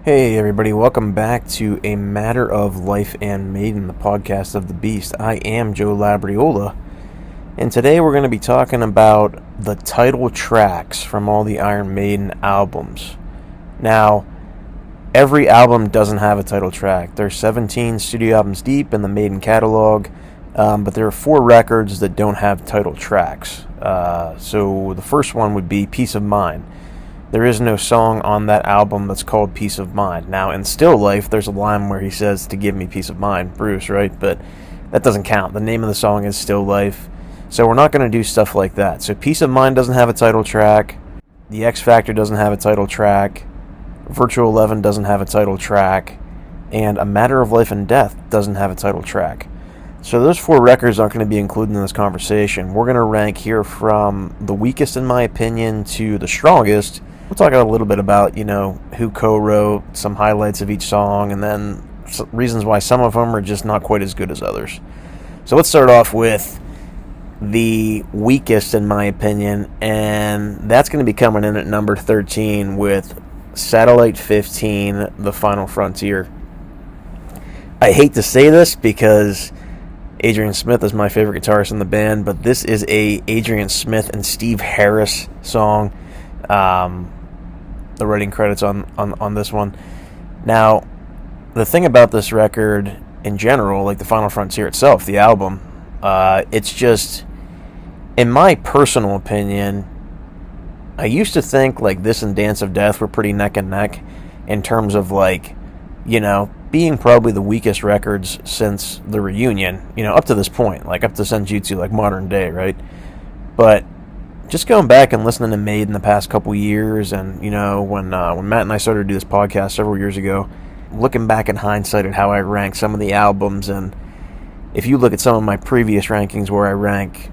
Hey everybody, welcome back to A Matter of Life and Maiden, the podcast of the Beast. I am Joe Labriola, and today we're going to be talking about the title tracks from all the Iron Maiden albums. Now, every album doesn't have a title track. There's 17 studio albums deep in the Maiden catalog, but there are 4 records that don't have title tracks. So the first one would be Peace of Mind. There is no song on that album that's called Peace of Mind. Now, in Still Life, there's a line where he says, to give me peace of mind, Bruce, right? But that doesn't count. The name of the song is Still Life. So we're not going to do stuff like that. So Peace of Mind doesn't have a title track. The X Factor doesn't have a title track. Virtual 11 doesn't have a title track. And A Matter of Life and Death doesn't have a title track. So those 4 records aren't going to be included in this conversation. We're going to rank here from the weakest, in my opinion, to the strongest. We'll talk a little bit about, who co-wrote, some highlights of each song, and then reasons why some of them are just not quite as good as others. So let's start off with the weakest, in my opinion, and that's going to be coming in at number 13 with Satellite 15, The Final Frontier. I hate to say this because Adrian Smith is my favorite guitarist in the band, but this is a Adrian Smith and Steve Harris song. The writing credits on this one. Now, the thing about this record in general, like The Final Frontier itself, the album, it's just, in my personal opinion, I used to think like this and Dance of Death were pretty neck and neck in terms of being probably the weakest records since the reunion, up to this point, like up to Senjutsu, like modern day, right? But just going back and listening to Maiden the past couple years, and when Matt and I started to do this podcast several years ago, looking back in hindsight at how I rank some of the albums, and if you look at some of my previous rankings where I rank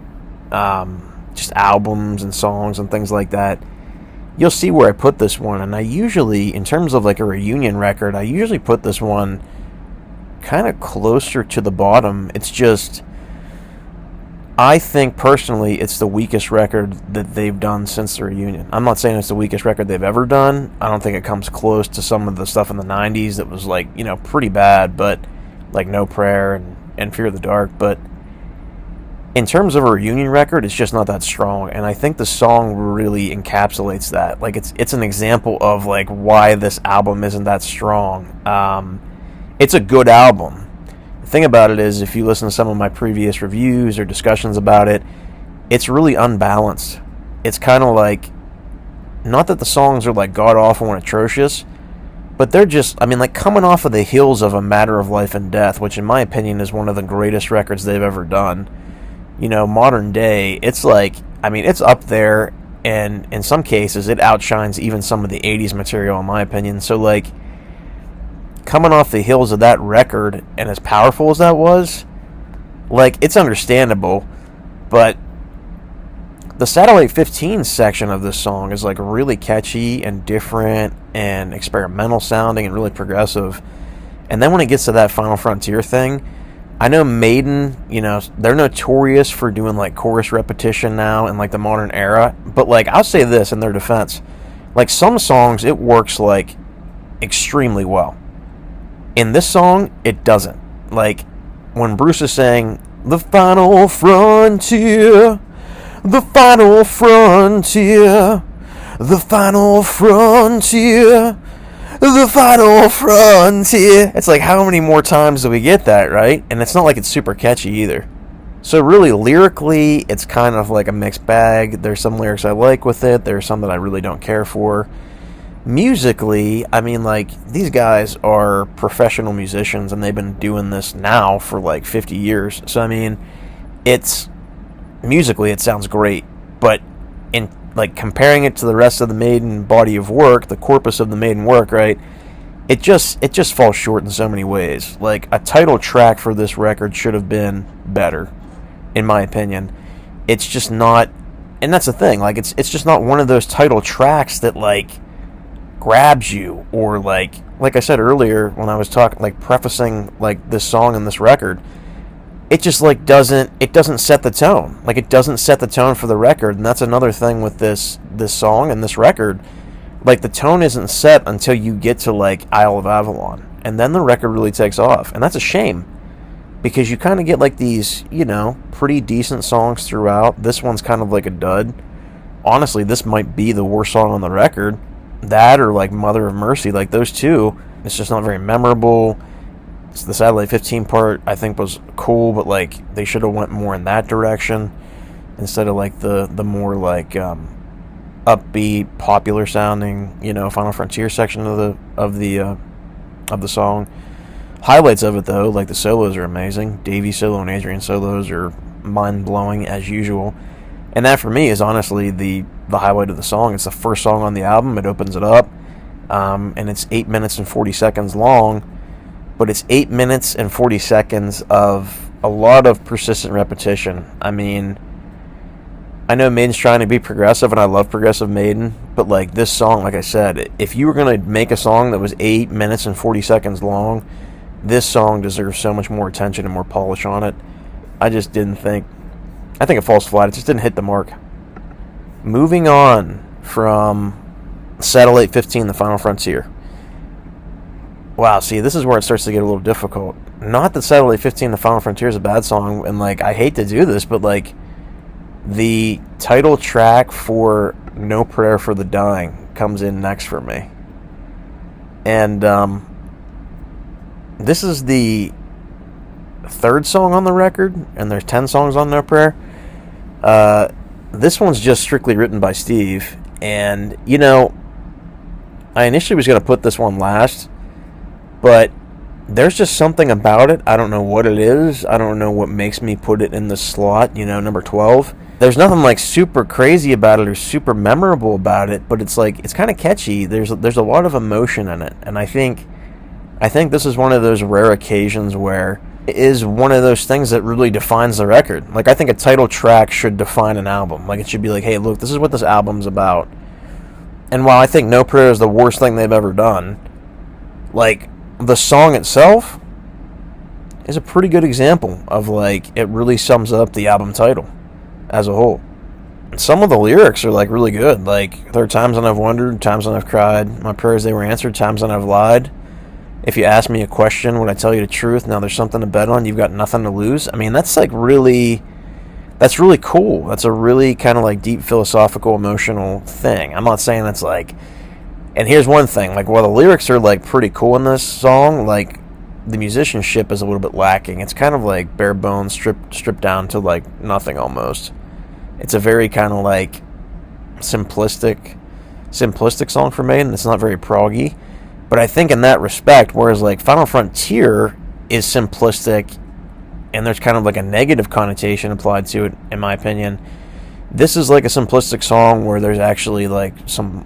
just albums and songs and things like that, you'll see where I put this one. And I usually, in terms of like a reunion record, I usually put this one kind of closer to the bottom. It's just, I think personally it's the weakest record that they've done since the reunion. I'm not saying it's the weakest record they've ever done. I don't think it comes close to some of the stuff in the 90s that was like, pretty bad, but like No Prayer and Fear of the Dark. But in terms of a reunion record, it's just not that strong. And I think the song really encapsulates that. Like it's an example of like why this album isn't that strong. It's a good album. The thing about it is, if you listen to some of my previous reviews or discussions about it, it's really unbalanced. It's kind of like, not that the songs are like god-awful and atrocious, but they're just, coming off of the heels of A Matter of Life and Death, which in my opinion is one of the greatest records they've ever done. Modern day, it's like, it's up there, and in some cases it outshines even some of the 80s material in my opinion. So like, coming off the heels of that record, and as powerful as that was, like, it's understandable, but the Satellite 15 section of this song is like really catchy and different and experimental sounding and really progressive. And then when it gets to that Final Frontier thing, I know Maiden, they're notorious for doing like chorus repetition now in like the modern era, but like, I'll say this in their defense, like some songs it works like extremely well. In this song, it doesn't. Like, when Bruce is saying, the final frontier, the final frontier, the final frontier, the final frontier. It's like, how many more times do we get that, right? And it's not like it's super catchy either. So really, lyrically, it's kind of like a mixed bag. There's some lyrics I like with it. There's some that I really don't care for. Musically, these guys are professional musicians, and they've been doing this now for like 50 years. So it's musically it sounds great, but in like comparing it to the rest of the Maiden body of work, the corpus of the Maiden work, right? It just falls short in so many ways. Like, a title track for this record should have been better, in my opinion. It's just not, and that's the thing. Like, it's just not one of those title tracks that like grabs you, or like I said earlier when I was talking, like prefacing like this song and this record, it just like doesn't set the tone. Like, it doesn't set the tone for the record. And that's another thing with this song and this record. Like, the tone isn't set until you get to, like, Isle of Avalon. And then the record really takes off. And that's a shame. Because you kind of get, like, these, pretty decent songs throughout. This one's kind of like a dud. Honestly, this might be the worst song on the record. That or, like, Mother of Mercy. Like, those two, it's just not very memorable. The Satellite 15 part, I think, was cool. But, like, they should have went more in that direction. Instead of, like, the more, like, upbeat, popular sounding, Final Frontier section of the song. Highlights of it, though, like the solos are amazing. Davey's solo and Adrian's solos are mind-blowing as usual. And that, for me, is honestly the highlight of the song. It's the first song on the album. It opens it up. And it's 8 minutes and 40 seconds long. But it's 8 minutes and 40 seconds of a lot of persistent repetition. I mean, I know Maiden's trying to be progressive, and I love progressive Maiden, but, like, this song, like I said, if you were going to make a song that was 8 minutes and 40 seconds long, this song deserves so much more attention and more polish on it. I just didn't think... I think it falls flat. It just didn't hit the mark. Moving on from Satellite 15, The Final Frontier. Wow, see, this is where it starts to get a little difficult. Not that Satellite 15, The Final Frontier is a bad song, and, like, I hate to do this, but, like, the title track for No Prayer for the Dying comes in next for me. And this is the third song on the record, and there's 10 songs on No Prayer. This one's just strictly written by Steve. And, I initially was going to put this one last, but there's just something about it. I don't know what it is. I don't know what makes me put it in the slot, number 12. There's nothing, like, super crazy about it or super memorable about it, but it's, like, it's kind of catchy. There's a lot of emotion in it, and I think this is one of those rare occasions where it is one of those things that really defines the record. Like, I think a title track should define an album. Like, it should be like, hey, look, this is what this album's about. And while I think No Prayer is the worst thing they've ever done, like, the song itself is a pretty good example of, like, it really sums up the album title as a whole. Some of the lyrics are, like, really good. Like, there are times when I've wondered, times when I've cried, my prayers they were answered, times when I've lied. If you ask me a question, would I tell you the truth? Now there's something to bet on, you've got nothing to lose. I mean, that's, like, that's really cool. That's a really kind of, like, deep philosophical, emotional thing. I'm not saying that's, like... And here's one thing, like, while the lyrics are, like, pretty cool in this song, like, the musicianship is a little bit lacking. It's kind of, like, bare bones, stripped down to, like, nothing almost. It's a very kind of, like, simplistic song for Maiden. It's not very proggy. But I think in that respect, whereas, like, Final Frontier is simplistic and there's kind of, like, a negative connotation applied to it, in my opinion, this is, like, a simplistic song where there's actually, like, some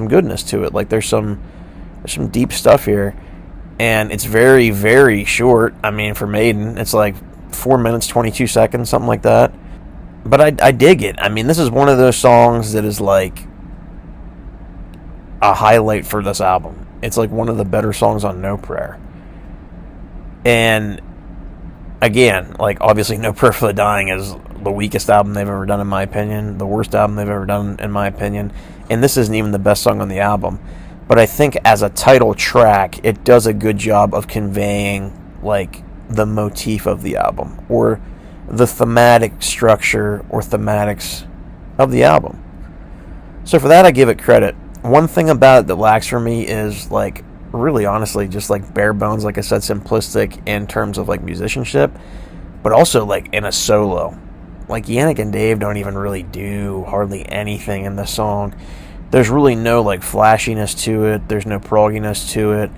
goodness to it. Like, there's some deep stuff here. And it's very, very short. I mean, for Maiden, it's, like, 4 minutes, 22 seconds, something like that. But I dig it. I mean, this is one of those songs that is, like, a highlight for this album. It's, like, one of the better songs on No Prayer. And, again, like, obviously No Prayer for the Dying is the weakest album they've ever done, in my opinion. The worst album they've ever done, in my opinion. And this isn't even the best song on the album. But I think as a title track, it does a good job of conveying, like, the motif of the album. Or the thematic structure or thematics of the album. So for that, I give it credit. One thing about it that lacks for me is, like, really honestly just, like, bare bones, like I said, simplistic in terms of, like, musicianship, but also, like, in a solo. Like, Yannick and Dave don't even really do hardly anything in this song. There's really no, like, flashiness to it. There's no progginess to it.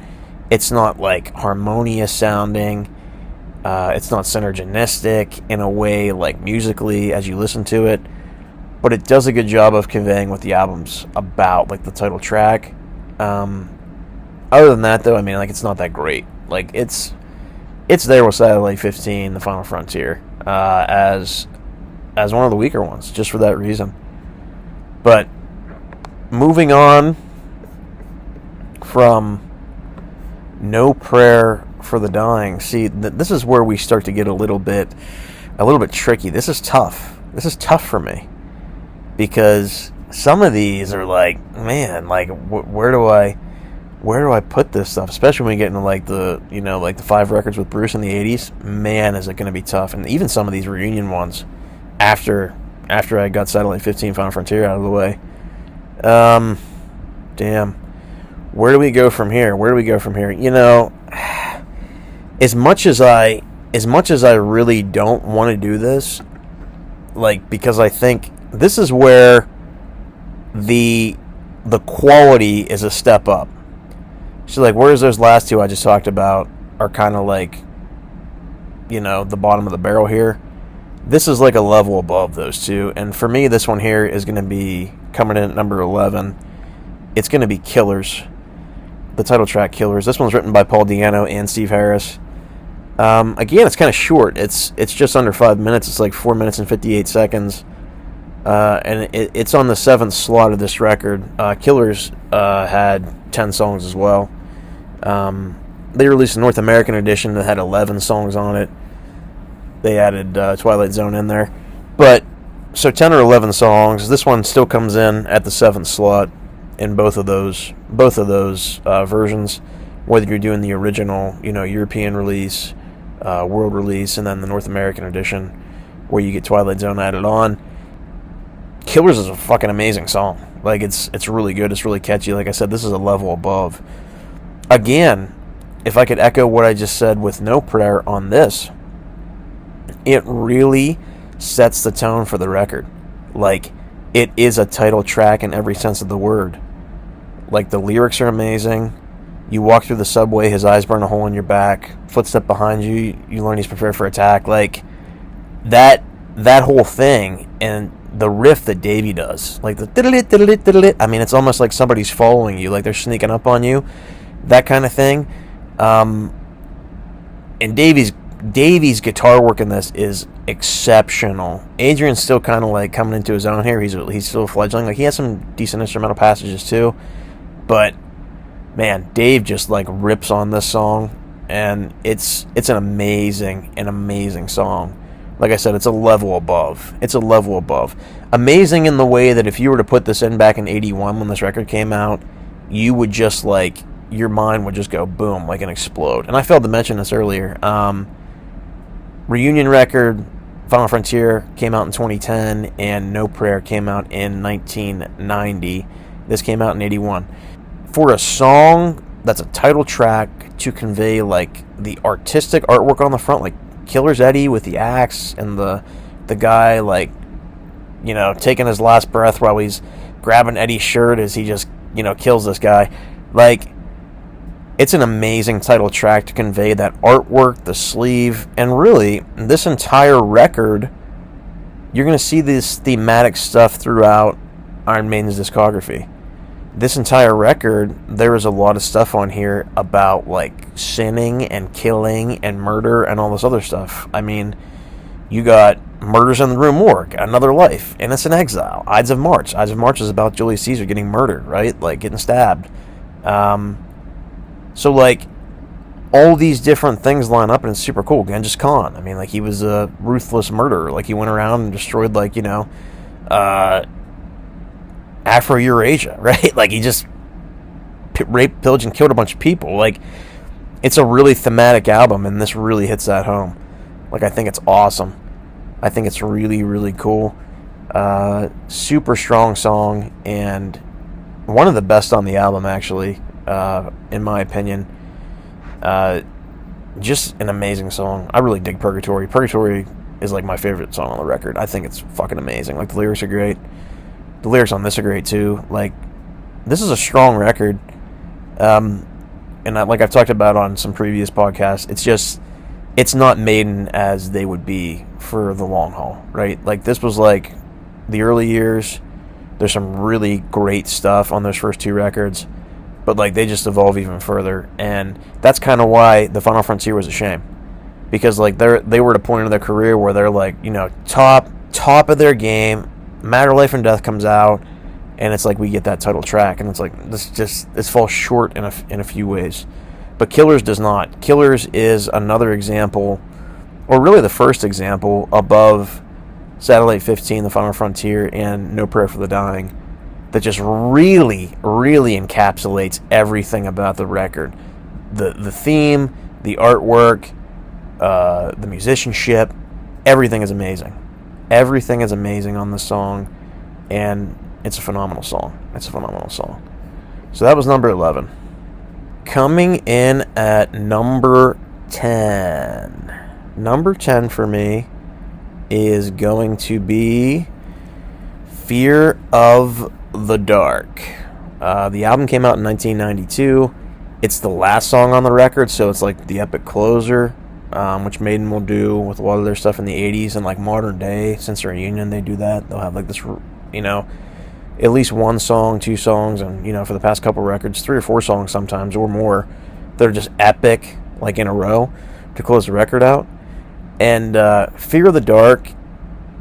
It's not, like, harmonious sounding. It's not synergistic in a way, like, musically as you listen to it. But it does a good job of conveying what the album's about, like the title track. Other than that, though, I mean, like, it's not that great. Like, it's there with Satellite 15, The Final Frontier, as one of the weaker ones, just for that reason. But moving on from No Prayer for the Dying, see, this is where we start to get a little bit tricky. This is tough. This is tough for me. Because some of these are like, man, like where do I put this stuff? Especially when we get into like the like the 5 records with Bruce in the '80s. Man, is it going to be tough? And even some of these reunion ones, after I got Satellite 15 Final Frontier out of the way. Damn. Where do we go from here? As much as I really don't want to do this, like, because I think this is where the quality is a step up. So, like, whereas those last two I just talked about are kind of like, the bottom of the barrel here, this is like a level above those two. And for me, this one here is going to be coming in at number 11. It's going to be Killers, the title track Killers. This one's written by Paul Di'Anno and Steve Harris. Again, it's kind of short. It's just under 5 minutes. It's like 4 minutes and 58 seconds. And it's on the 7th slot of this record. Killers had 10 songs as well. They released a North American edition that had 11 songs on it. They added Twilight Zone in there. But, so 10 or 11 songs. This one still comes in at the 7th slot in both of those versions. Whether you're doing the original, European release, world release, and then the North American edition, where you get Twilight Zone added on. Killers is a fucking amazing song. Like, it's really good. It's really catchy. Like I said, this is a level above. Again, if I could echo what I just said with No Prayer on this, it really sets the tone for the record. Like, it is a title track in every sense of the word. Like, the lyrics are amazing. You walk through the subway, his eyes burn a hole in your back. Footstep behind you, you learn he's prepared for attack. Like, that whole thing, and the riff that Davey does, like the diddle-it, I mean, it's almost like somebody's following you, like they're sneaking up on you, that kind of thing. And Davey's guitar work in this is exceptional. Adrian's still kind of like coming into his own here. He's still fledgling. Like, he has some decent instrumental passages too, but man, Dave just like rips on this song, and it's an amazing song. Like I said, it's a level above. Amazing in the way that if you were to put this in back in 81 when this record came out, you would just like, your mind would just go boom, like, and explode. And I failed to mention this earlier. Reunion record, Final Frontier, came out in 2010, and No Prayer came out in 1990. This came out in 81. For a song that's a title track to convey like the artistic artwork on the front, like Killer's Eddie with the axe and the guy like, taking his last breath while he's grabbing Eddie's shirt as he just, kills this guy. Like, it's an amazing title track to convey that artwork, the sleeve, and really this entire record. You're going to see this thematic stuff throughout Iron Maiden's discography. This entire record, there is a lot of stuff on here about like sinning and killing and murder and all this other stuff. I mean, you got Murders in the Rue Morgue, Another Life, Innocent Exile, Ides of March. Ides of March is about Julius Caesar getting murdered, right? Like, getting stabbed. So like, all these different things line up, and it's super cool. Genghis Khan, I mean, like, he was a ruthless murderer. Like, he went around and destroyed, like, Afro-Eurasia, right? Like, he just raped, pillaged, and killed a bunch of people. Like, it's a really thematic album, and this really hits that home. Like, I think it's awesome. I think it's really, really cool. Super strong song, and one of the best on the album, actually, in my opinion. Just an amazing song. I really dig Purgatory. Purgatory is, like, my favorite song on the record. I think it's fucking amazing. Like, the lyrics are great. The lyrics on this are great too. Like, this is a strong record, and like I've talked about on some previous podcasts, it's not Maiden as they would be for the long haul, right? Like, this was like the early years. There's some really great stuff on those first 2 records, but like, they just evolve even further, and that's kind of why the Final Frontier was a shame, because like they were at a point in their career where they're like, top of their game. Matter of Life and Death comes out, and it's like we get that title track, and it's like this falls short in a few ways. But Killers does not. Killers is another example, or really the first example, above Satellite 15, The Final Frontier, and No Prayer for the Dying, that just really, really encapsulates everything about the record. The theme, the artwork, the musicianship, everything is amazing. Everything is amazing on this song, and it's a phenomenal song. It's a phenomenal song. So that was number 11. Coming in at number 10. Number 10 for me is going to be Fear of the Dark. The album came out in 1992. It's the last song on the record, so it's like the epic closer, which Maiden will do with a lot of their stuff in the 80s, and like modern day, since their reunion, they do that. They'll have like this, at least one song, two songs, and for the past couple records, 3 or 4 songs sometimes or more that are just epic, like in a row, to close the record out. And Fear of the Dark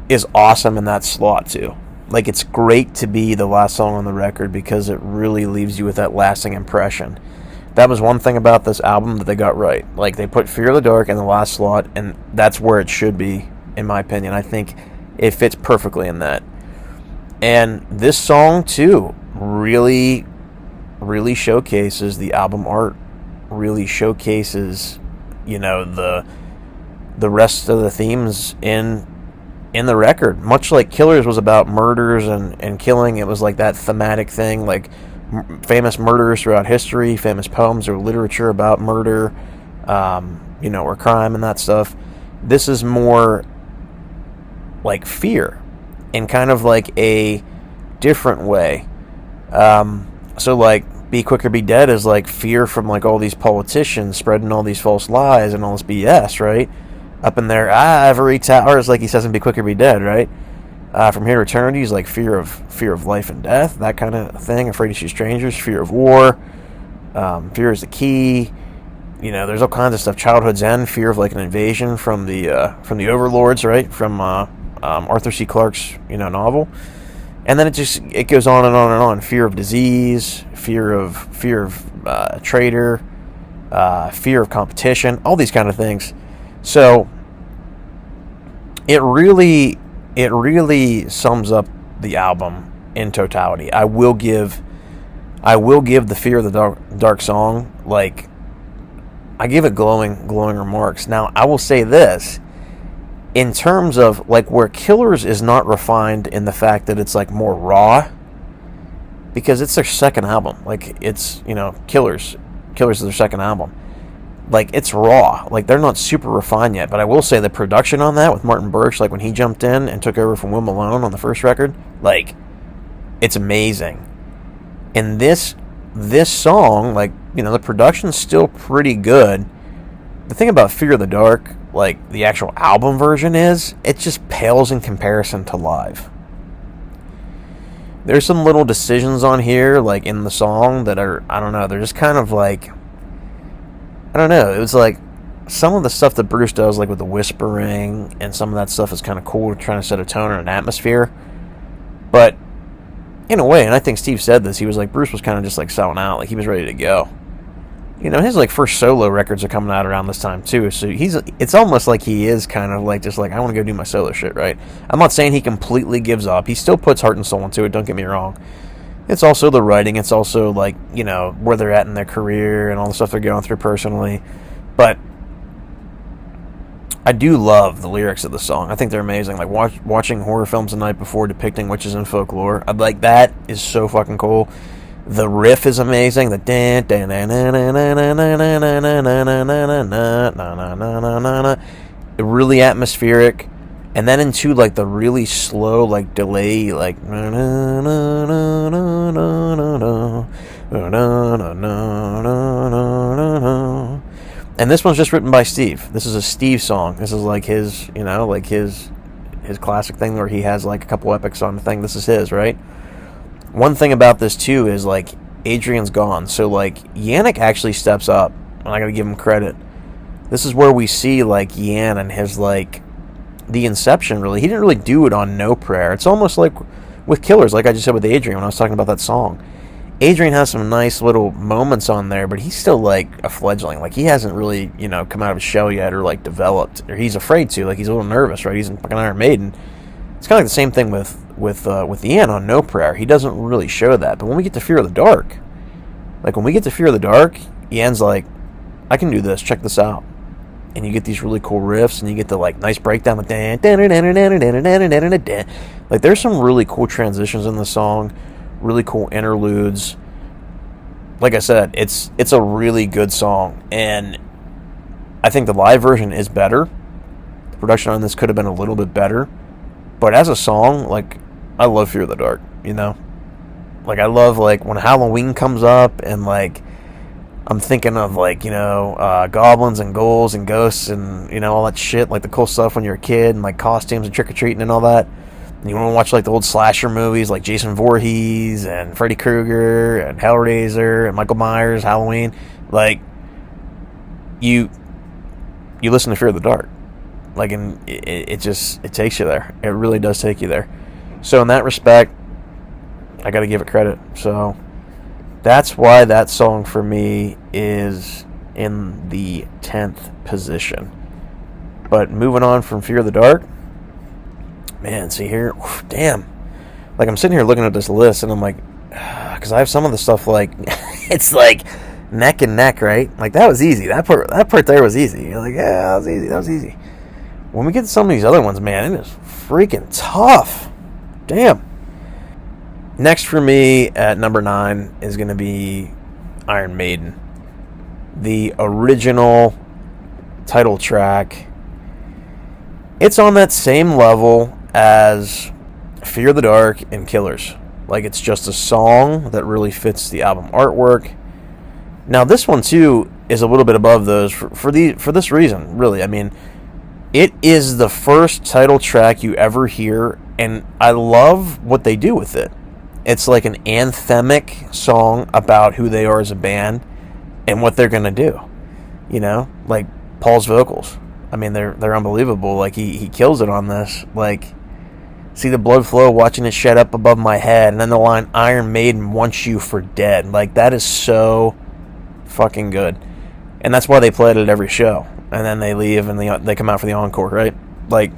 is awesome in that slot too. Like, it's great to be the last song on the record because it really leaves you with that lasting impression. That was one thing about this album that they got right. Like, they put Fear of the Dark in the last slot, and that's where it should be, in my opinion. I think it fits perfectly in that. And this song, too, really, really showcases the album art. Really showcases, the rest of the themes in the record. Much like Killers was about murders and killing, it was like that thematic thing, like famous murderers throughout history, famous poems or literature about murder, or crime and that stuff. This is more like fear in kind of like a different way. So like Be Quick or Be Dead is like fear from like all these politicians spreading all these false lies and all this BS, right? Up in their ivory towers, like he says in Be Quick or Be Dead, right? From Here to Eternity is like fear of life and death, that kind of thing. Afraid to See Strangers, fear of war. Fear is the key. There's all kinds of stuff. Childhood's End, fear of like an invasion from the overlords, right? From Arthur C. Clarke's novel. And then it goes on and on and on. Fear of disease, fear of traitor, fear of competition, all these kind of things. So it really sums up the album in totality. I will give the Fear of the Dark song, like, I give it glowing remarks. Now, I will say this, in terms of like where Killers is not refined in the fact that it's like more raw, because it's their second album. Like, it's, Killers is their second album. Like, it's raw. Like, they're not super refined yet. But I will say the production on that with Martin Birch, like when he jumped in and took over from Will Malone on the first record, like, it's amazing. And this song, like, the production's still pretty good. The thing about Fear of the Dark, like the actual album version, is it just pales in comparison to live. There's some little decisions on here, like in the song, that are, I don't know, they're just kind of like, I don't know, it was like some of the stuff that Bruce does, like with the whispering, and some of that stuff is kind of cool, trying to set a tone and an atmosphere. But in a way, and I think Steve said this, he was like, Bruce was kind of just like selling out, like he was ready to go. His like first solo records are coming out around this time too, so it's almost like he is kind of like just like, I want to go do my solo shit, right? I'm not saying he completely gives up. He still puts heart and soul into it, don't get me wrong. It's also the writing, it's also like, where they're at in their career and all the stuff they're going through personally. But I do love the lyrics of the song. I think they're amazing. Like watching horror films the night before depicting witches and folklore. Like, that is so fucking cool. The riff is amazing. The really atmospheric, and then into like the really slow, like delay, like, and this one's just written by Steve. This is a Steve song. This is like his, like his classic thing where he has like a couple epics on the thing. This is his, right? One thing about this too is like Adrian's gone, so like Yannick actually steps up, and I gotta give him credit. This is where we see like Yan and his like the inception. Really, he didn't really do it on No Prayer. It's almost like with Killers, like I just said with Adrian when I was talking about that song. Adrian has some nice little moments on there, but he's still like a fledgling. Like, he hasn't really, come out of his shell yet, or like developed, or he's afraid to. Like, he's a little nervous, right? He's in fucking Iron Maiden. It's kind of like the same thing with with Ian on No Prayer. He doesn't really show that. But when we get to Fear of the Dark, Ian's like, I can do this. Check this out. And you get these really cool riffs, and you get the like nice breakdown, like there's some really cool transitions in the song, really cool interludes. Like I said, it's a really good song, and I think the live version is better. The production on this could have been a little bit better, but as a song, like, I love Fear of the Dark, you know? Like, I love, like, when Halloween comes up, and, like, I'm thinking of, like, you know, goblins and ghouls and ghosts and, you know, all that shit, like the cool stuff when you're a kid, and, like, costumes and trick-or-treating and all that. And you want to watch, like, the old slasher movies, like Jason Voorhees and Freddy Krueger and Hellraiser and Michael Myers, Halloween. Like, you listen to Fear of the Dark. Like, and it takes you there. It really does take you there. So in that respect, I got to give it credit. So that's why that song for me is in the 10th position. But moving on from Fear of the Dark, man, see here, damn. Like, I'm sitting here looking at this list, and I'm like, because I have some of the stuff, like, it's like neck and neck, right? Like, that was easy. That part there was easy. You're like, yeah, that was easy. When we get to some of these other ones, man, it is freaking tough. Damn. Next for me at number 9 is going to be Iron Maiden. The original title track. It's on that same level as Fear of the Dark and Killers. Like, it's just a song that really fits the album artwork. Now, this one, too, is a little bit above those for this reason, really. I mean, it is the first title track you ever hear, and I love what they do with it. It's like an anthemic song about who they are as a band and what they're going to do. You know? Like, Paul's vocals. I mean, they're unbelievable. Like, he kills it on this. Like, see the blood flow, watching it shed up above my head, and then the line, Iron Maiden wants you for dead. Like, that is so fucking good. And that's why they play it at every show. And then they leave and they come out for the encore, right? Like,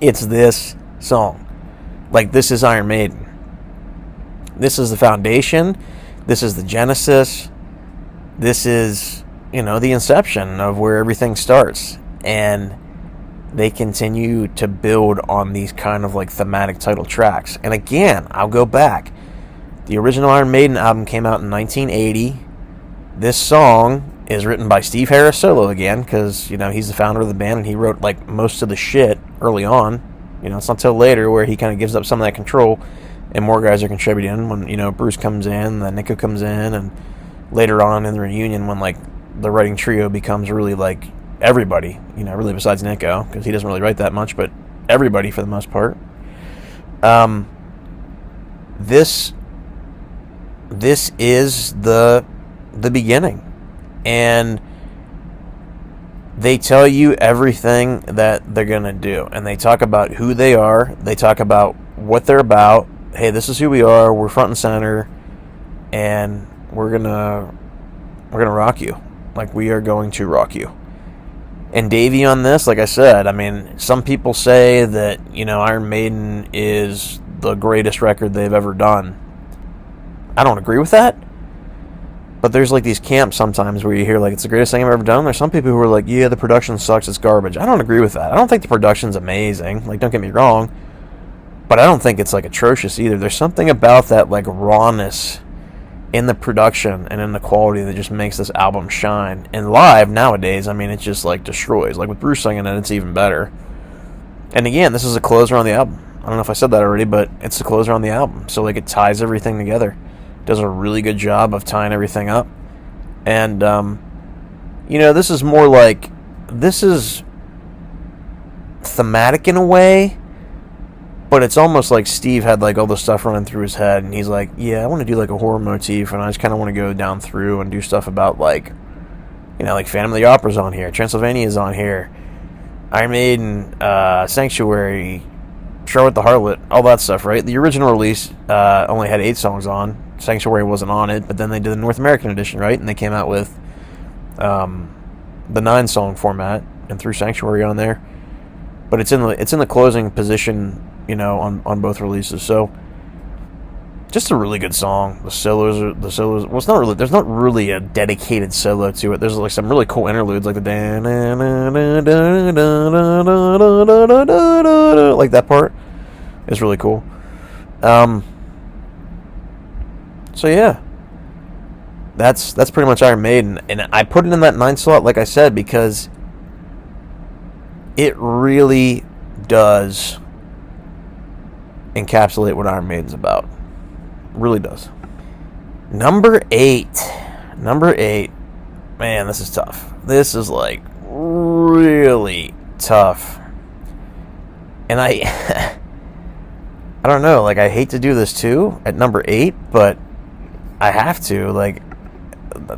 it's this song. Like, this is Iron Maiden. This is the foundation. This is the genesis. This is, you know, the inception of where everything starts. And they continue to build on these kind of like thematic title tracks. And again, I'll go back. The original Iron Maiden album came out in 1980. This song is written by Steve Harris solo again, because, you know, he's the founder of the band, and he wrote like most of the shit early on. You know, it's not until later where he kind of gives up some of that control, and more guys are contributing. When, you know, Bruce comes in, then Nico comes in, and later on in the reunion, when like the writing trio becomes really like everybody, you know, really besides Nico, because he doesn't really write that much, but everybody for the most part. This is the beginning, and they tell you everything that they're gonna do, and they talk about who they are, they talk about what they're about. Hey, this is who we are, we're front and center, and we're gonna rock you. Like, we are going to rock you. And Davey on this, like I said, I mean, some people say that, you know, Iron Maiden is the greatest record they've ever done. I don't agree with that. But there's like these camps sometimes where you hear like it's the greatest thing I've ever done. There's some people who are like, yeah, the production sucks, it's garbage. I don't agree with that. I don't think the production's amazing. Like, don't get me wrong. But I don't think it's like atrocious either. There's something about that like rawness in the production and in the quality that just makes this album shine. And live nowadays, I mean, it just like destroys. Like with Bruce singing it, it's even better. And again, this is a closer on the album. I don't know if I said that already, but it's the closer on the album. So like it ties everything together. Does a really good job of tying everything up. And, you know, this is more like, this is thematic in a way, but it's almost like Steve had like all the stuff running through his head, and he's like, yeah, I want to do like a horror motif, and I just kind of want to go down through and do stuff about like, you know, like Phantom of the Opera's on here, Transylvania's on here, Iron Maiden, Sanctuary, Charlotte the Harlot, all that stuff, right? The original release only had 8 songs on. Sanctuary wasn't on it, but then they did the North American edition, right? And they came out with the 9-song format and threw Sanctuary on there. But it's in the closing position on both releases. So just a really good song. The solos. Well, it's not really. There's not really a dedicated solo to it. There's like some really cool interludes, like the like that part is really cool. So yeah, that's pretty much Iron Maiden, and I put it in that 9 slot, like I said, because it really does encapsulate what Iron Maiden's about. Really does. Number 8. Man, this is tough. This is like really tough. And I I don't know, like I hate to do this too at number 8, but I have to. Like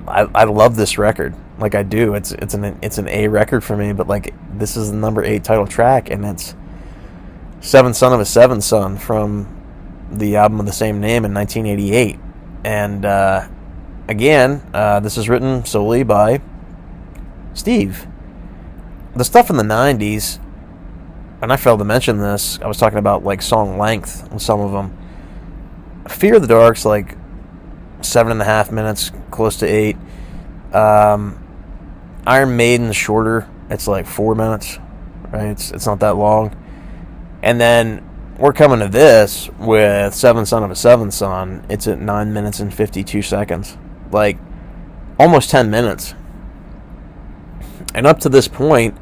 I love this record. Like I do. It's an A record for me, but like this is the number 8 title track, and it's Seventh Son of a Seventh Son from the album of the same name in 1988. And again, this is written solely by Steve. The stuff in the 90s, and I failed to mention this, I was talking about like song length on some of them. Fear of the Dark's like 7.5 minutes, close to 8. Iron Maiden's shorter. It's like 4 minutes, right? It's not that long. And then we're coming to this with Seventh Son of a Seventh Son. It's at 9 minutes and 52 seconds. Like, almost 10 minutes. And up to this point,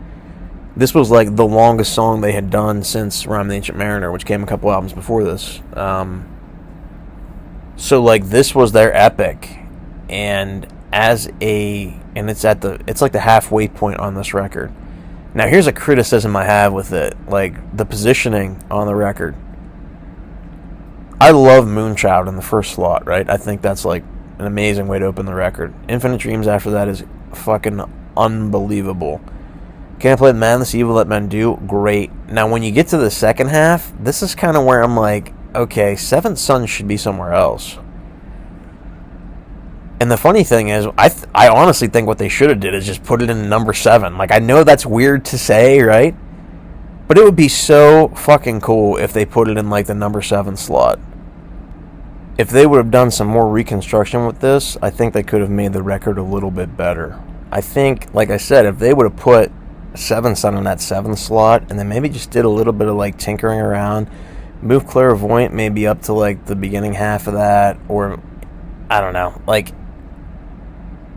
this was like the longest song they had done since Rhyme of the Ancient Mariner, which came a couple albums before this. So like this was their epic, and it's like the halfway point on this record. Now here's a criticism I have with it, like the positioning on the record. I love Moonchild in the first slot, right? I think that's like an amazing way to open the record. Infinite Dreams after that is fucking unbelievable. Can't Play the Madness, Evil Let Men Do, great. Now when you get to the second half, this is kind of where I'm like, okay, Seventh Son should be somewhere else. And the funny thing is, I honestly think what they should have did is just put it in number 7. Like, I know that's weird to say, right? But it would be so fucking cool if they put it in, like, the number 7 slot. If they would have done some more reconstruction with this, I think they could have made the record a little bit better. I think, like I said, if they would have put Seventh Son in that 7th slot, and then maybe just did a little bit of, like, tinkering around, move Clairvoyant maybe up to, like, the beginning half of that, or, I don't know, like,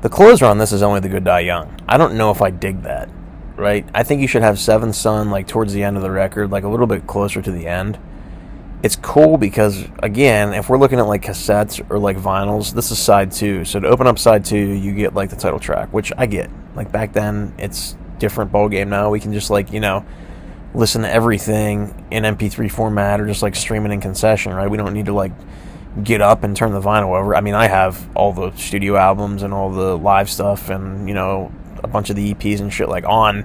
the closer on this is Only the Good Die Young. I don't know if I dig that, right? I think you should have Seventh Son, like, towards the end of the record, like, a little bit closer to the end. It's cool because, again, if we're looking at, like, cassettes or, like, vinyls, this is side 2. So to open up side 2, you get, like, the title track, which I get. Like, back then, it's different ballgame now. We can just, like, listen to everything in MP3 format or just, like, stream it in concession, right? We don't need to, like, get up and turn the vinyl over. I mean, I have all the studio albums and all the live stuff and, a bunch of the EPs and shit, like, on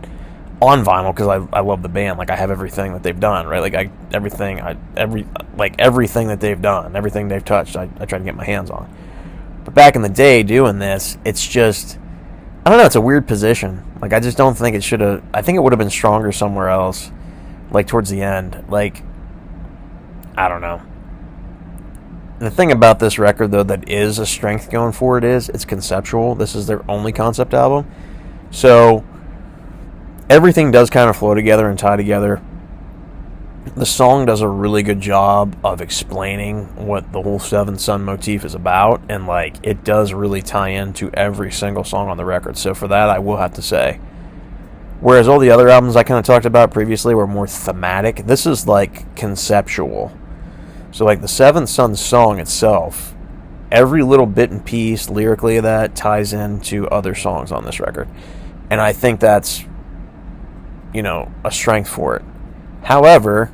vinyl because I love the band. Like, I have everything that they've done, right? Like, everything that they've done, everything they've touched, I try to get my hands on. But back in the day doing this, it's just, I don't know, it's a weird position. Like, I just don't think it should have, I think it would have been stronger somewhere else, like, towards the end. Like, I don't know. The thing about this record, though, that is a strength going forward is it's conceptual. This is their only concept album. So everything does kind of flow together and tie together. The song does a really good job of explaining what the whole Seventh Son motif is about, and, like, it does really tie into every single song on the record. So for that, I will have to say. Whereas all the other albums I kind of talked about previously were more thematic, this is, like, conceptual. So, like, the Seventh Son song itself, every little bit and piece lyrically of that ties into other songs on this record. And I think that's, a strength for it. However,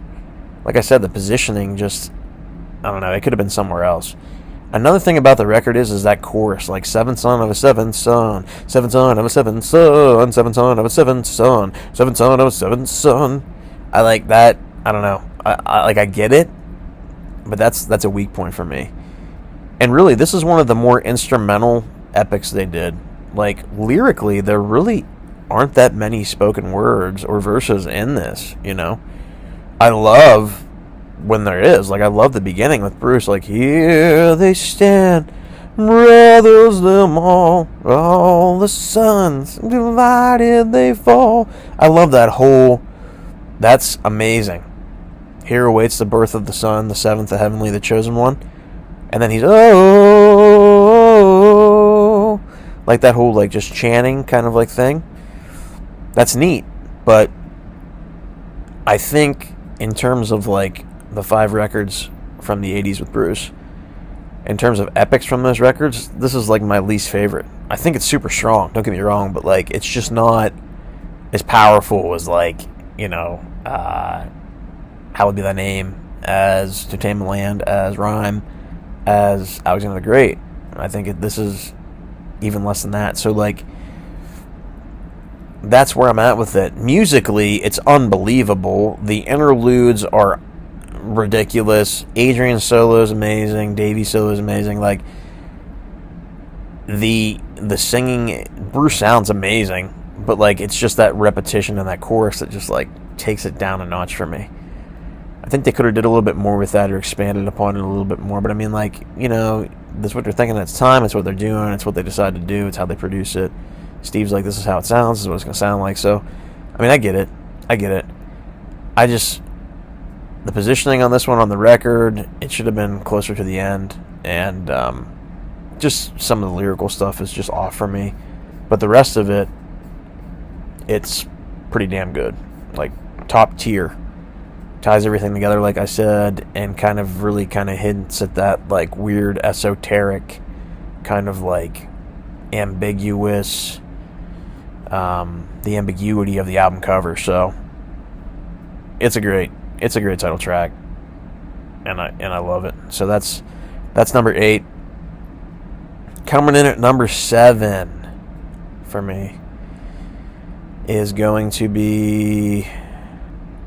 like I said, the positioning just, I don't know, it could have been somewhere else. Another thing about the record is that chorus, like, Seventh Son of a Seventh Son, Seventh Son of a Seventh Son, Seventh Son of a Seventh Son, Seventh Son of a Seventh Son. I like that. I don't know. I get it. But that's a weak point for me. And really, this is one of the more instrumental epics they did. Like, lyrically, there really aren't that many spoken words or verses in this, I love when there is. Like, I love the beginning with Bruce, like, here they stand, brothers them all the sons divided they fall. I love that whole, that's amazing. Here awaits the birth of the Son, the seventh, the heavenly, the chosen one. And then he's, oh, like that whole, like, just chanting kind of like thing. That's neat. But I think in terms of, like, the 5 records from the 80s with Bruce, in terms of epics from those records, this is, like, my least favorite. I think it's super strong, don't get me wrong, but, like, it's just not as powerful as, like, you know, How Would Be Thy Name, as To Tame the Land, as Rhyme, as Alexander the Great. I think this is even less than that. So, like, that's where I'm at with it. Musically, it's unbelievable. The interludes are ridiculous. Adrian's solo is amazing. Davey's solo is amazing. Like, the singing, Bruce sounds amazing, but, like, it's just that repetition and that chorus that just, like, takes it down a notch for me. I think they could have did a little bit more with that or expanded upon it a little bit more. But, I mean, like, you know, that's what they're thinking at the time. It's what they're doing. It's what they decide to do. It's how they produce it. Steve's like, this is how it sounds. This is what it's going to sound like. So, I mean, I get it. I just, the positioning on this one on the record, it should have been closer to the end. And just some of the lyrical stuff is just off for me. But the rest of it, it's pretty damn good. Like, top tier. Ties everything together, like I said, and kind of really kind of hints at that, like, weird esoteric kind of, like, ambiguous, the ambiguity of the album cover. So it's a great title track, and I love it. So that's number 8. Coming in at number 7 for me is going to be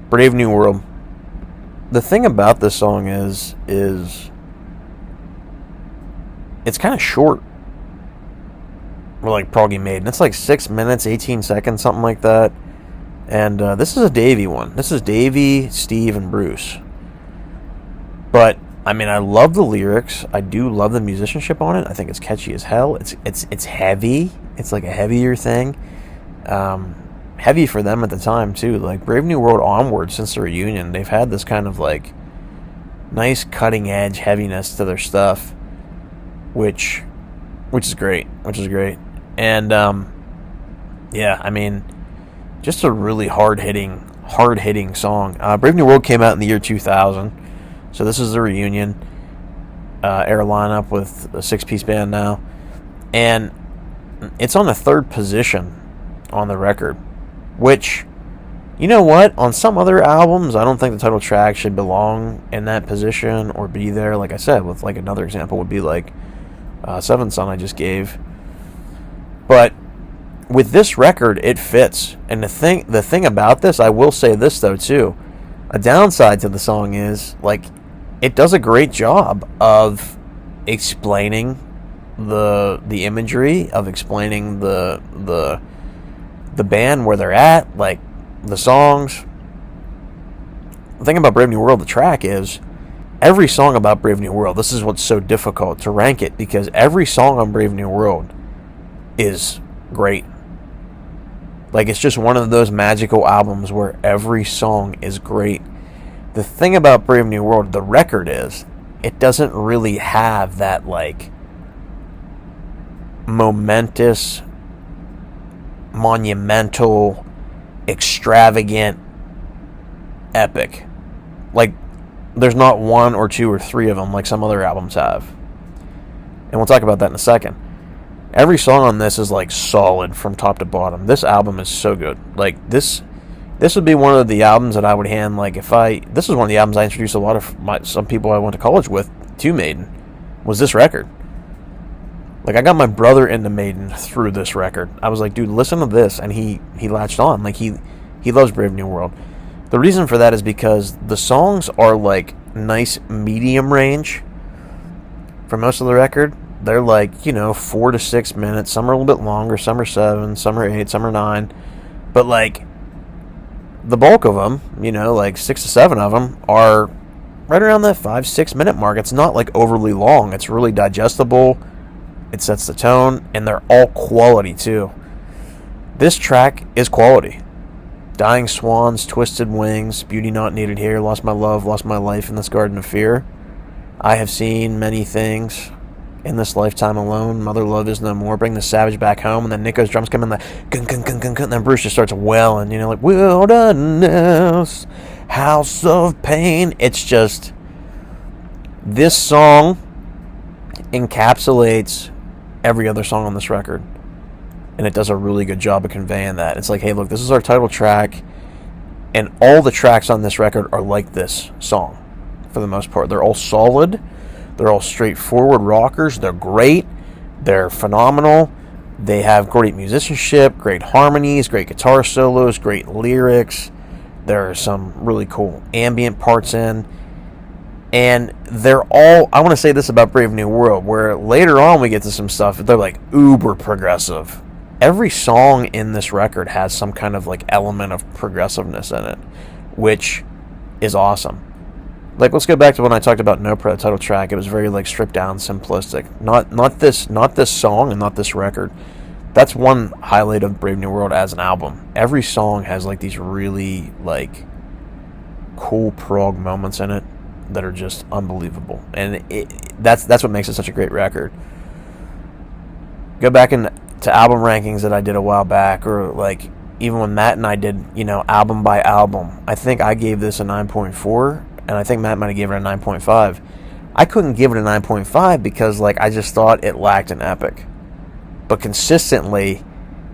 Brave New World. The thing about this song is it's kind of short. We're like Proggy Maiden. It's like 6 minutes, 18 seconds, something like that. And this is a Davey one. This is Davey, Steve, and Bruce. But I mean, I love the lyrics. I do love the musicianship on it. I think it's catchy as hell. It's heavy. It's like a heavier thing. Heavy for them at the time too. Like, Brave New World onward, since the reunion, they've had this kind of, like, nice cutting edge heaviness to their stuff, which is great. And yeah, I mean, just a really hard hitting song. Brave New World came out in the year 2000, so this is the reunion era lineup with a 6-piece band now, and it's on the 3rd position on the record. Which, you know what? On some other albums, I don't think the title track should belong in that position or be there. Like I said, with, like, another example would be, like, Seventh Son I just gave. But with this record, it fits. And the thing about this, I will say this, though, too. A downside to the song is, like, it does a great job of explaining the imagery, of explaining the band, where they're at, like, the songs. The thing about Brave New World, the track, is every song about Brave New World, this is what's so difficult to rank it, because every song on Brave New World is great. Like, it's just one of those magical albums where every song is great. The thing about Brave New World, the record, is it doesn't really have that, like, momentous, monumental, extravagant epic. Like, there's not 1 or 2 or 3 of them like some other albums have, and we'll talk about that in a second. Every song on this is, like, solid from top to bottom. This album is so good. Like, this would be one of the albums that I would hand, like, this is one of the albums I introduced a lot of some people I went to college with to Maiden, was this record. Like, I got my brother into Maiden through this record. I was like, dude, listen to this, and he latched on. Like, he loves Brave New World. The reason for that is because the songs are, like, nice medium range for most of the record. They're, like, you know, 4 to 6 minutes. Some are a little bit longer. Some are 7. Some are 8. Some are 9. But, like, the bulk of them, you know, like 6 to 7 of them are right around that 5-6 minute mark. It's not like overly long. It's really digestible. It sets the tone, and they're all quality too. This track is quality. Dying Swans, Twisted Wings, Beauty Not Needed Here, Lost My Love, Lost My Life in This Garden of Fear. I Have Seen Many Things in This Lifetime Alone. Mother Love Is No More. Bring the Savage Back Home. And then Nico's drums come in, the gun, gun, gun, gun, gun. And then Bruce just starts wailing, like Wilderness, House of Pain. It's just, this song encapsulates every other song on this record. And it does a really good job of conveying that. It's like, hey, look, this is our title track. And all the tracks on this record are like this song, for the most part. They're all solid. They're all straightforward rockers. They're great. They're phenomenal. They have great musicianship, great harmonies, great guitar solos, great lyrics. There are some really cool ambient parts in. And they're all, I want to say this about Brave New World, where later on we get to some stuff, they're like uber progressive. Every song in this record has some kind of like element of progressiveness in it, which is awesome. Like, let's go back to when I talked about No Pro, title track. It was very like stripped down, simplistic. Not this song and not this record. That's one highlight of Brave New World as an album. Every song has like these really like cool prog moments in it that are just unbelievable, and that's what makes it such a great record. Go back into album rankings that I did a while back, or like even when Matt and I did, album by album. I think I gave this a 9.4, and I think Matt might have given it a 9.5. I couldn't give it a 9.5 because like I just thought it lacked an epic. But consistently,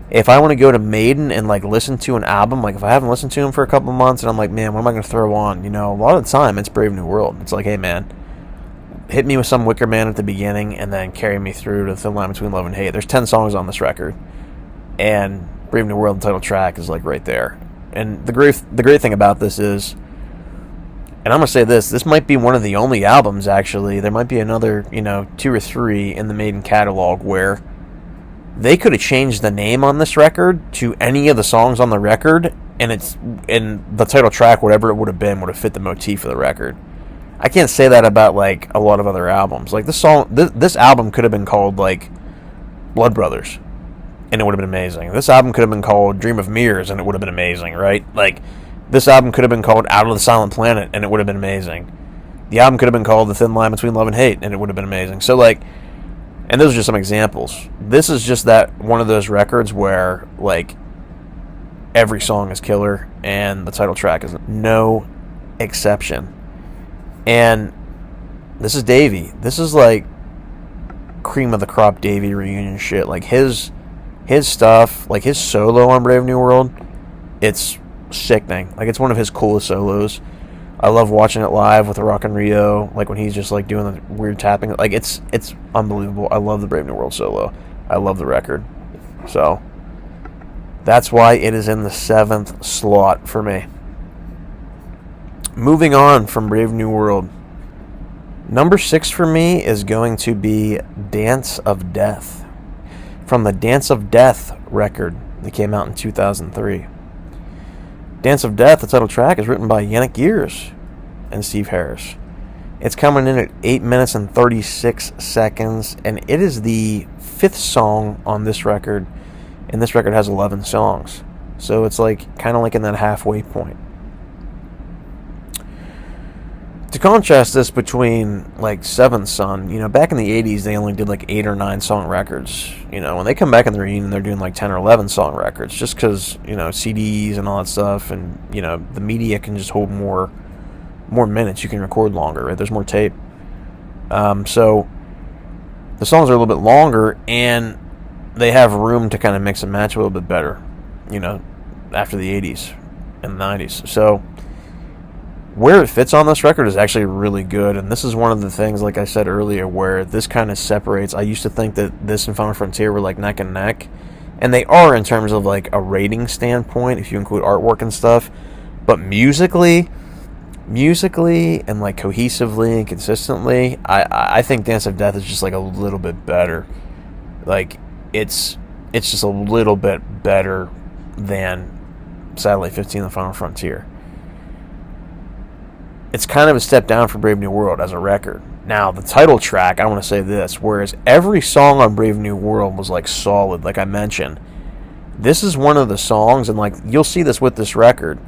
if I want to go to Maiden and like listen to an album, like if I haven't listened to them for a couple of months and I'm like, man, what am I going to throw on? A lot of the time it's Brave New World. It's like, hey man, hit me with some Wicker Man at the beginning and then carry me through to the thin line between love and hate. There's 10 songs on this record, and Brave New World, the title track, is like right there. And the great thing about this is, and I'm going to say this might be one of the only albums, actually. There might be another, 2 or 3 in the Maiden catalog where they could have changed the name on this record to any of the songs on the record, and the title track, whatever it would have fit the motif of the record. I can't say that about like a lot of other albums. Like this album could have been called like Blood Brothers, and it would have been amazing. This album could have been called Dream of Mirrors, and it would have been amazing, right? Like this album could have been called Out of the Silent Planet, and it would have been amazing. The album could have been called The Thin Line Between Love and Hate, and it would have been amazing. So like, and those are just some examples. This is just that one of those records where like every song is killer, and the title track is no exception. And this is Davey. This is like cream of the crop Davey reunion shit. Like his stuff, like his solo on Brave New World, it's sickening. Like it's one of his coolest solos. I love watching it live with Rock in Rio, like when he's just like doing the weird tapping. Like it's unbelievable. I love the Brave New World solo. I love the record. So that's why it is in the 7th slot for me. Moving on from Brave New World, number 6 for me is going to be Dance of Death, from the Dance of Death record that came out in 2003. Dance of Death, the title track, is written by Yannick Gears and Steve Harris. It's coming in at 8 minutes and 36 seconds, and it is the 5th song on this record, and this record has 11 songs. So it's like kind of like in that halfway point. To contrast this between like Seventh Son, back in the 80s they only did like 8 or 9 song records. When they come back in the reunion, they're doing like 10 or 11 song records, just because CDs and all that stuff, and the media can just hold more minutes. You can record longer, right? There's more tape, so the songs are a little bit longer, and they have room to kind of mix and match a little bit better, after the 80s and the 90s. So where it fits on this record is actually really good, and this is one of the things, like I said earlier, where this kind of separates. I used to think that this and Final Frontier were like neck and neck, and they are in terms of like a rating standpoint, if you include artwork and stuff, but musically and like cohesively and consistently, I think Dance of Death is just like a little bit better. Like it's just a little bit better than Satellite 15 and Final Frontier. it's kind of a step down for Brave New World as a record. Now, the title track, I want to say this, whereas every song on Brave New World was like solid, like I mentioned, this is one of the songs, and like you'll see this with this record,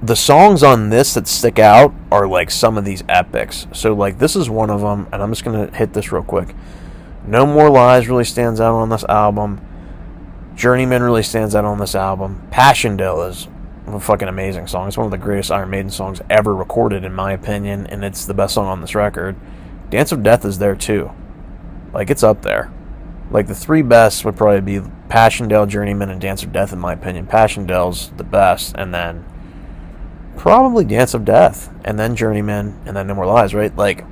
the songs on this that stick out are like some of these epics. So like this is one of them, and I'm just going to hit this real quick. No More Lies really stands out on this album. Journeyman really stands out on this album. Passchendaele is a fucking amazing song. It's one of the greatest Iron Maiden songs ever recorded, in my opinion, and it's the best song on this record. Dance of Death is there too. Like, it's up there. Like, the three best would probably be Passchendaele, Journeyman, and Dance of Death, in my opinion. Passchendaele's the best, and then probably Dance of Death, and then Journeyman, and then No More Lies, right? Like,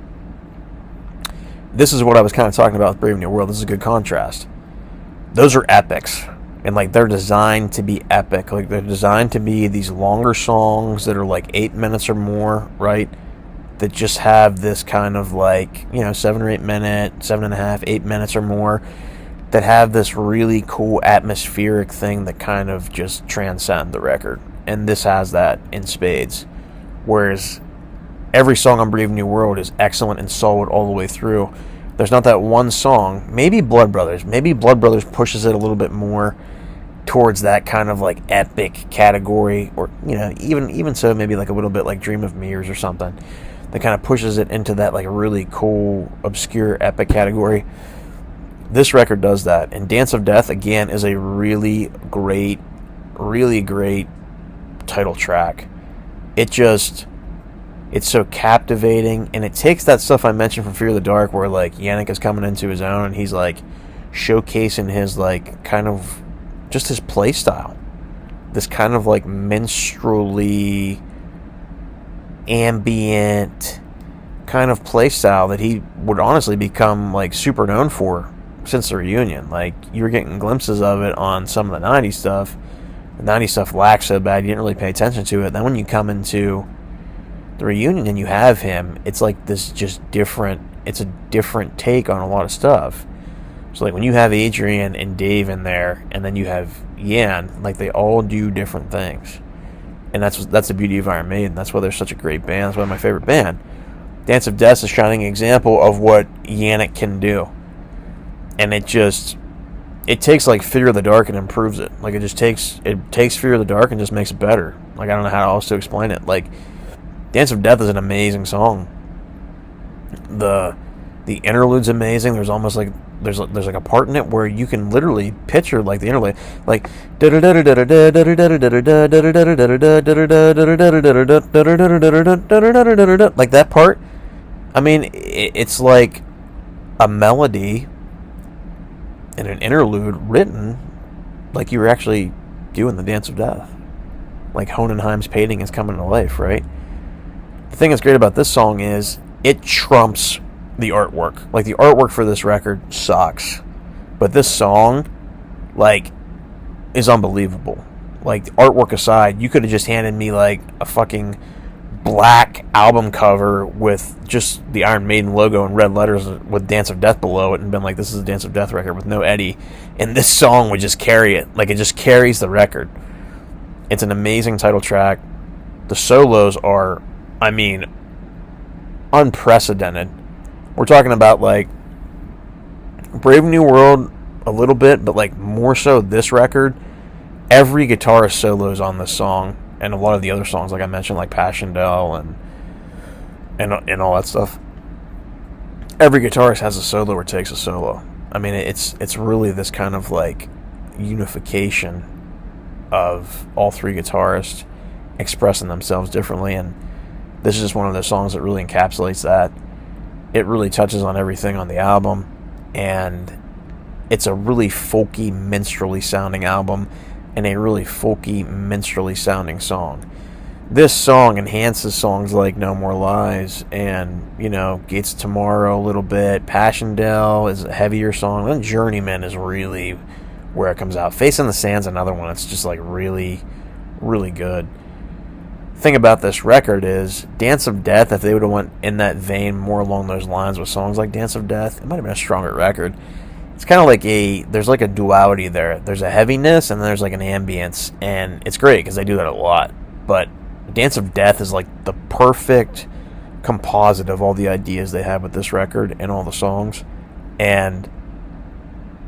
this is what I was kind of talking about with Brave New World. This is a good contrast. Those are epics. And, like, they're designed to be epic. Like, they're designed to be these longer songs that are, like, 8 minutes or more, right? That just have this kind of, like, 7 or 8 minute, 7.5, 8 minutes or more, that have this really cool atmospheric thing that kind of just transcend the record. And this has that in spades. Whereas every song on Brave New World is excellent and solid all the way through. There's not that one song. Maybe Blood Brothers. Maybe Blood Brothers pushes it a little bit more towards that kind of like epic category, or even so, maybe like a little bit like Dream of Mirrors or something, that kind of pushes it into that like really cool, obscure, epic category. This record does that, and Dance of Death again is a really great title track. It's so captivating, and it takes that stuff I mentioned from Fear of the Dark, where like Yannick is coming into his own, and he's like showcasing his like kind of just his play style, this kind of like minstrelly, ambient kind of play style that he would honestly become like super known for since the reunion. Like, you were getting glimpses of it on some of the 90s stuff. The 90s stuff lacked so bad you didn't really pay attention to it. Then when you come into the reunion and you have him, it's like this just different, it's a different take on a lot of stuff. So like when you have Adrian and Dave in there, and then you have Yan, like they all do different things. And that's the beauty of Iron Maiden. That's why they're such a great band. That's why they're my favorite band. Dance of Death is a shining example of what Yannick can do. And it takes like Fear of the Dark and improves it. Like it takes Fear of the Dark and just makes it better. Like, I don't know how else to explain it. Like, Dance of Death is an amazing song. The interlude's amazing. There's almost like there's like a part in it where you can literally picture like the interlude, like like that part. I mean, it's like a melody and an interlude written like you were actually doing the Dance of Death. Like Hohenheim's painting is coming to life, right? The thing that's great about this song is it trumps the artwork. Like, the artwork for this record sucks, but this song, like, is unbelievable. Like, the artwork aside, you could have just handed me like a fucking black album cover with just the Iron Maiden logo in red letters with Dance of Death below it and been like, this is a Dance of Death record with no Eddie, and this song would just carry it. Like, it just carries the record. It's an amazing title track. The solos are, I mean, unprecedented. We're talking about like Brave New World a little bit, but like more so this record. Every guitarist solos on this song, and a lot of the other songs, like I mentioned, like Passchendaele and all that stuff. Every guitarist has a solo or takes a solo. I mean, it's really this kind of like unification of all three guitarists expressing themselves differently, and this is just one of those songs that really encapsulates that. It really touches on everything on the album, and it's a really folky, minstrelly sounding album, and a really folky, minstrelly sounding song. This song enhances songs like No More Lies and, Gates of Tomorrow a little bit. Passchendaele is a heavier song. Then Journeyman is really where it comes out. Face in the Sand's another one. It's just like really, really good. Thing about this record is Dance of Death, if they would have went in that vein more along those lines with songs like Dance of Death, it might have been a stronger record. It's kind of like there's like a duality there. There's a heaviness and then there's like an ambience, and it's great because they do that a lot. But Dance of Death is like the perfect composite of all the ideas they have with this record and all the songs, and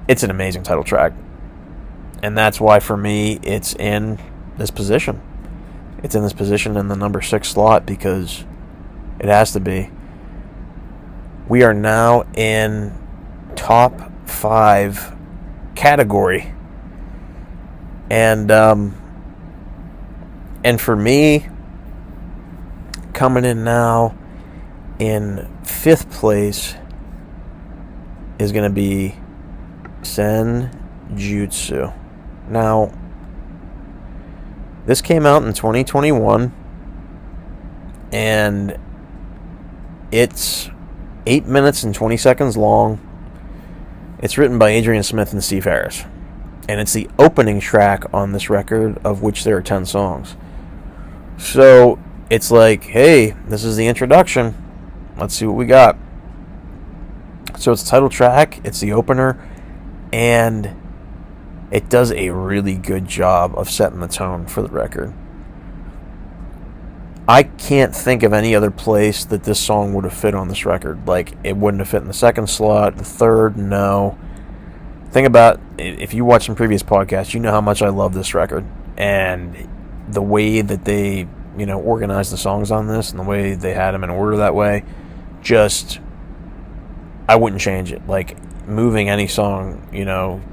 it's an amazing title track. And that's why, for me, it's in this position. It's in this position in the number 6 slot because it has to be. We are now in top 5 category. And for me, coming in now in 5th place is going to be Senjutsu. Now, this came out in 2021, and it's 8 minutes and 20 seconds long. It's written by Adrian Smith and Steve Harris, and it's the opening track on this record, of which there are 10 songs. So it's like, hey, this is the introduction. Let's see what we got. So it's the title track, it's the opener, and it does a really good job of setting the tone for the record. I can't think of any other place that this song would have fit on this record. Like, it wouldn't have fit in the 2nd slot, the 3rd, no. Think about, if you watch some previous podcasts, you know how much I love this record. And the way that they, organized the songs on this, and the way they had them in order that way, just, I wouldn't change it. Like, moving any song,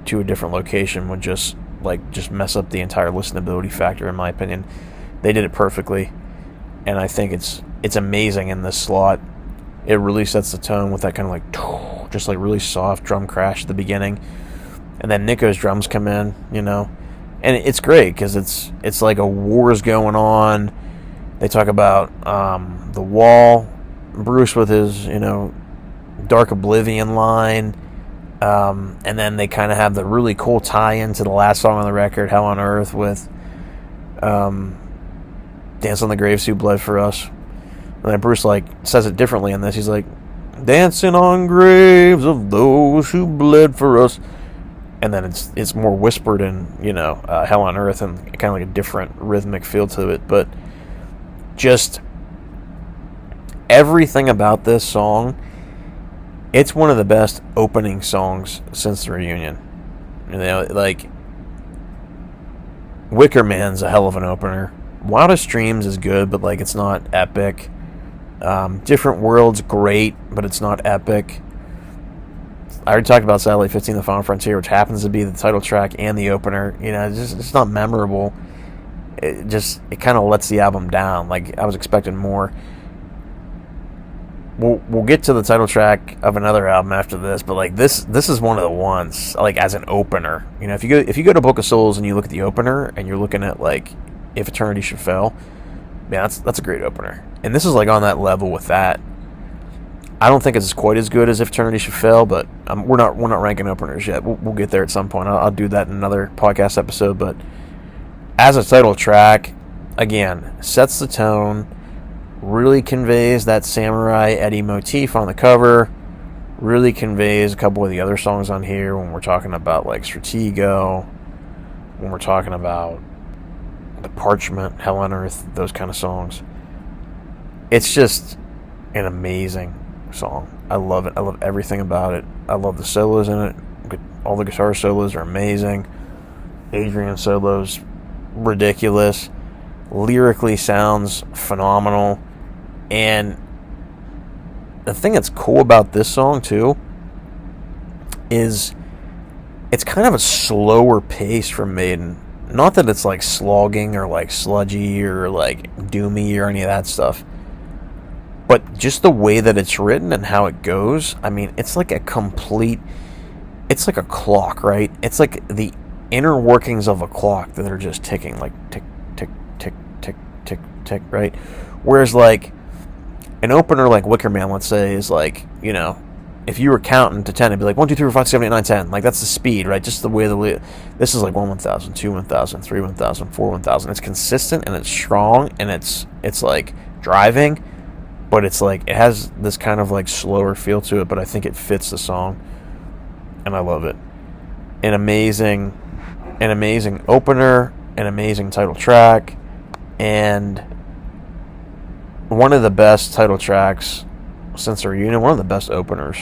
to a different location would just mess up the entire listenability factor, in my opinion. They did it perfectly, and I think it's amazing in this slot. It really sets the tone with that kind of just really soft drum crash at the beginning, and then Nico's drums come in, and it's great because it's like a war's going on. They talk about the wall, Bruce with his Dark Oblivion line. And then they kind of have the really cool tie-in to the last song on the record, Hell on Earth, with Dance on the Graves Who Bled for Us. And then Bruce says it differently in this. He's like, dancing on graves of those who bled for us. And then it's more whispered in, Hell on Earth, and kind of like a different rhythmic feel to it. But just everything about this song, it's one of the best opening songs since the reunion. Wicker Man's a hell of an opener. Wildest Dreams is good, but it's not epic. Different World's great, but it's not epic. I already talked about Satellite 15, The Final Frontier, which happens to be the title track and the opener. It's not memorable. It kind of lets the album down. I was expecting more. We'll get to the title track of another album after this, but this is one of the ones as an opener. If you go to Book of Souls and you look at the opener and you're looking at If Eternity Should Fail, man, that's a great opener. And this is on that level with that. I don't think it's quite as good as If Eternity Should Fail, but we're not ranking openers yet. We'll get there at some point. I'll do that in another podcast episode. But as a title track, again, sets the tone. Really conveys that Samurai Eddie motif on the cover. Really conveys a couple of the other songs on here when we're talking about Stratego, when we're talking about The Parchment, Hell on Earth, those kind of songs. It's just an amazing song. I love it. I love everything about it. I love the solos in it. All the guitar solos are amazing. Adrian solos, ridiculous. Lyrically sounds phenomenal. And the thing that's cool about this song too is it's kind of a slower pace from Maiden. Not that it's slogging or sludgy or doomy or any of that stuff, but just the way that it's written and how it goes. I mean, it's like a clock, right? It's like the inner workings of a clock that are just ticking, tick, tick, tick, tick, tick, tick, right? Whereas an opener like Wicker Man, let's say, is if you were counting to 10, it'd be 1, 2, 3, 4, 5, 6, 7, 8, 9, 10. That's the speed, right? Just the way this is 1, 1,000, 2, 1,000, 3, 1,000, 4, 1,000. It's consistent and it's strong and it's driving, but it has this kind of slower feel to it, but I think it fits the song, and I love it. An amazing opener, an amazing title track, and one of the best title tracks since the reunion, one of the best openers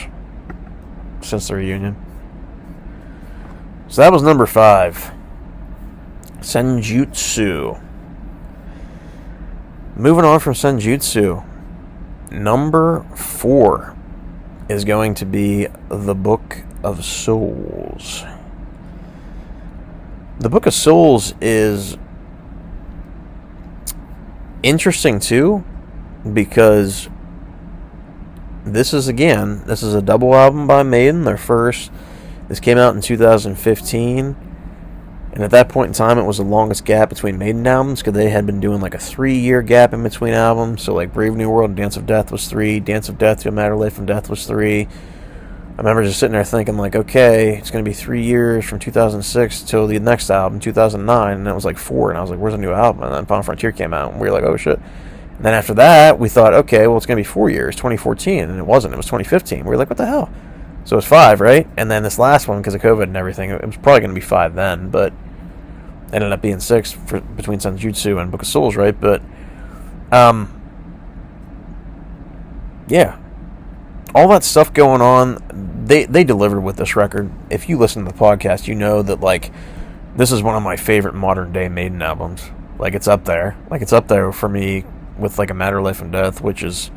since the reunion. So that was number 5, Senjutsu. Moving on from Senjutsu, number 4 is going to be The Book of Souls. The Book of Souls is interesting too, because this is a double album by Maiden, their first. This came out in 2015, and at that point in time, it was the longest gap between Maiden albums, because they had been doing like a 3-year gap in between albums. So like Brave New World and Dance of Death was 3, Dance of Death to A Matter of Life and Death was 3. I remember just sitting there thinking like, okay, it's going to be 3 years from 2006 till the next album, 2009, and it was like 4, and I was like, where's the new album? And then Final Frontier came out, and we were like, oh shit. And then after that, we thought, okay, well, it's going to be 4 years, 2014, and it wasn't. It was 2015. We were like, what the hell? So it's 5, right? And then this last one, because of COVID and everything, it was probably going to be 5 then, but ended up being 6 between Senjutsu and Book of Souls, right? But, yeah. All that stuff going on, they delivered with this record. If you listen to the podcast, you know that, like, this is one of my favorite modern-day Maiden albums. Like, it's up there. Like, it's up there for me with, like, A Matter of Life and Death, which is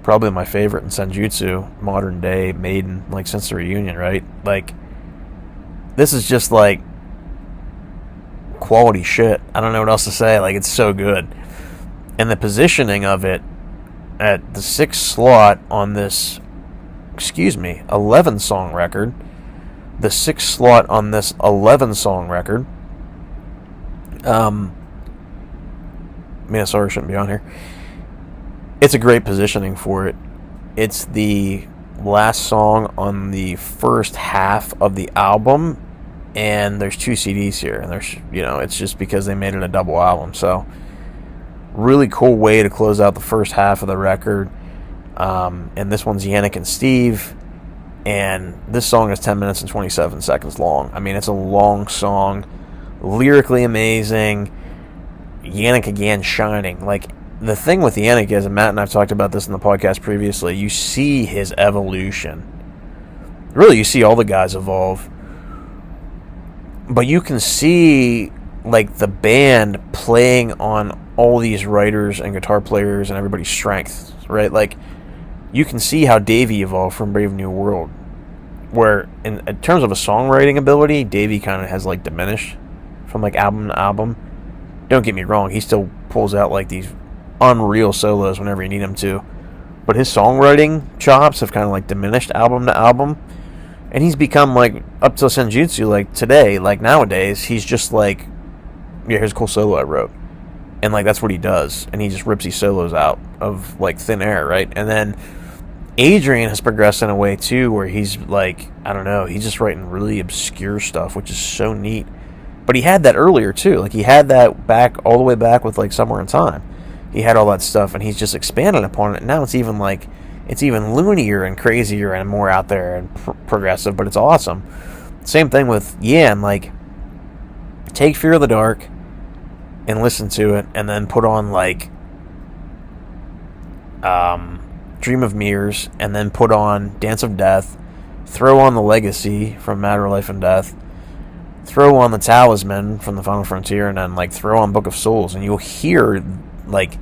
probably my favorite, in Senjutsu, modern day Maiden, like since the reunion, right? Like, this is just like quality shit. I don't know what else to say. Like, it's so good. And the positioning of it at the 6th slot on this, 11 song record, the 6th slot on this 11 song record, sorry, shouldn't be on here. It's a great positioning for it. It's the last song on the first half of the album, and there's 2 CDs here, and there's, it's just because they made it a double album. So, really cool way to close out the first half of the record. And this one's Yannick and Steve, and this song is 10 minutes and 27 seconds long. I mean, it's a long song, lyrically amazing. Yannick again shining. Like, the thing with Yannick is, and Matt and I've talked about this in the podcast previously, you see his evolution. Really, you see all the guys evolve. But you can see, like, the band playing on all these writers and guitar players and everybody's strengths, right? Like, you can see how Davey evolved from Brave New World, where, in terms of a songwriting ability, Davey kind of has, like, diminished from, like, album to album. Don't get me wrong, he still pulls out, like, these unreal solos whenever you need him to, but his songwriting chops have kind of like diminished album to album, and he's become, like, up to Senjutsu, like today, like nowadays, he's just like, yeah, here's a cool solo I wrote, and like that's what he does, and he just rips these solos out of like thin air, right? And then Adrian has progressed in a way too, where he's like, I don't know, he's just writing really obscure stuff, which is so neat. But he had that earlier too, like he had that back all the way back with like Somewhere in Time. He had all that stuff, and he's just expanded upon it. Now it's even loonier and crazier and more out there and progressive, but it's awesome. Same thing with Yan. Like, take Fear of the Dark and listen to it, and then put on like Dream of Mirrors, and then put on Dance of Death. Throw on The Legacy from Matter of Life and Death. Throw on The Talisman from the Final Frontier, and then like throw on Book of Souls, and you'll hear like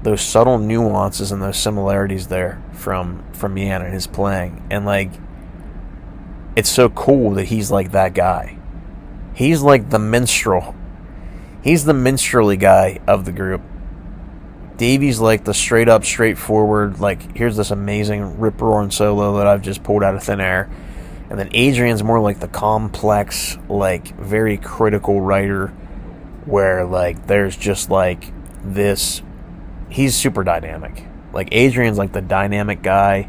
those subtle nuances and those similarities there from Yan and his playing. And like, it's so cool that he's like that guy. He's like the minstrel. He's the minstrelly guy of the group. Davey's like the straight up, straightforward, like, here's this amazing rip-roaring solo that I've just pulled out of thin air. And then Adrian's more like the complex, like, very critical writer, where like there's just like this, he's super dynamic. Like, Adrian's like the dynamic guy,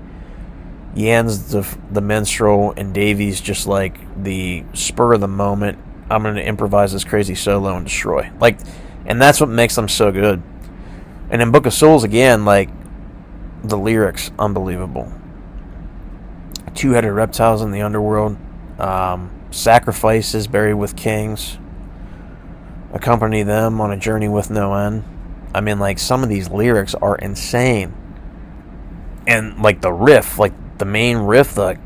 Yan's the minstrel, and Davey's just like the spur of the moment, I'm going to improvise this crazy solo and destroy. Like, and that's what makes them so good. And in Book of Souls, again, like, the lyrics, unbelievable. 2-headed reptiles in the underworld, sacrifices buried with kings, accompany them on a journey with no end. I mean, like, some of these lyrics are insane. And, like, the riff, like, the main riff, the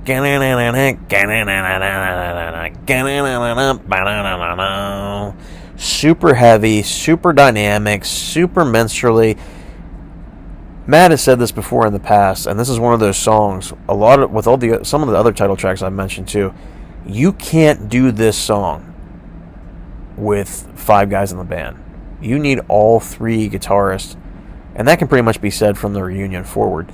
super heavy, super dynamic, super minstrelly. Matt has said this before in the past, and this is one of those songs. Some of the other title tracks I've mentioned too. You can't do this song with 5 guys in the band. You need all 3 guitarists, and that can pretty much be said from the reunion forward.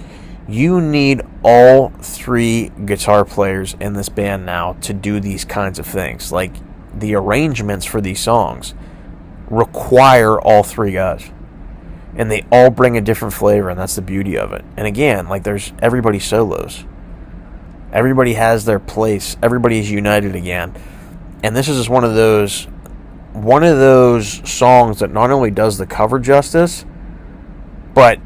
You need all 3 guitar players in this band now to do these kinds of things. Like, the arrangements for these songs require all 3 guys. And they all bring a different flavor, and that's the beauty of it. And again, like, there's everybody solos. Everybody has their place. Everybody is united again. And this is just one of those songs that not only does the cover justice, but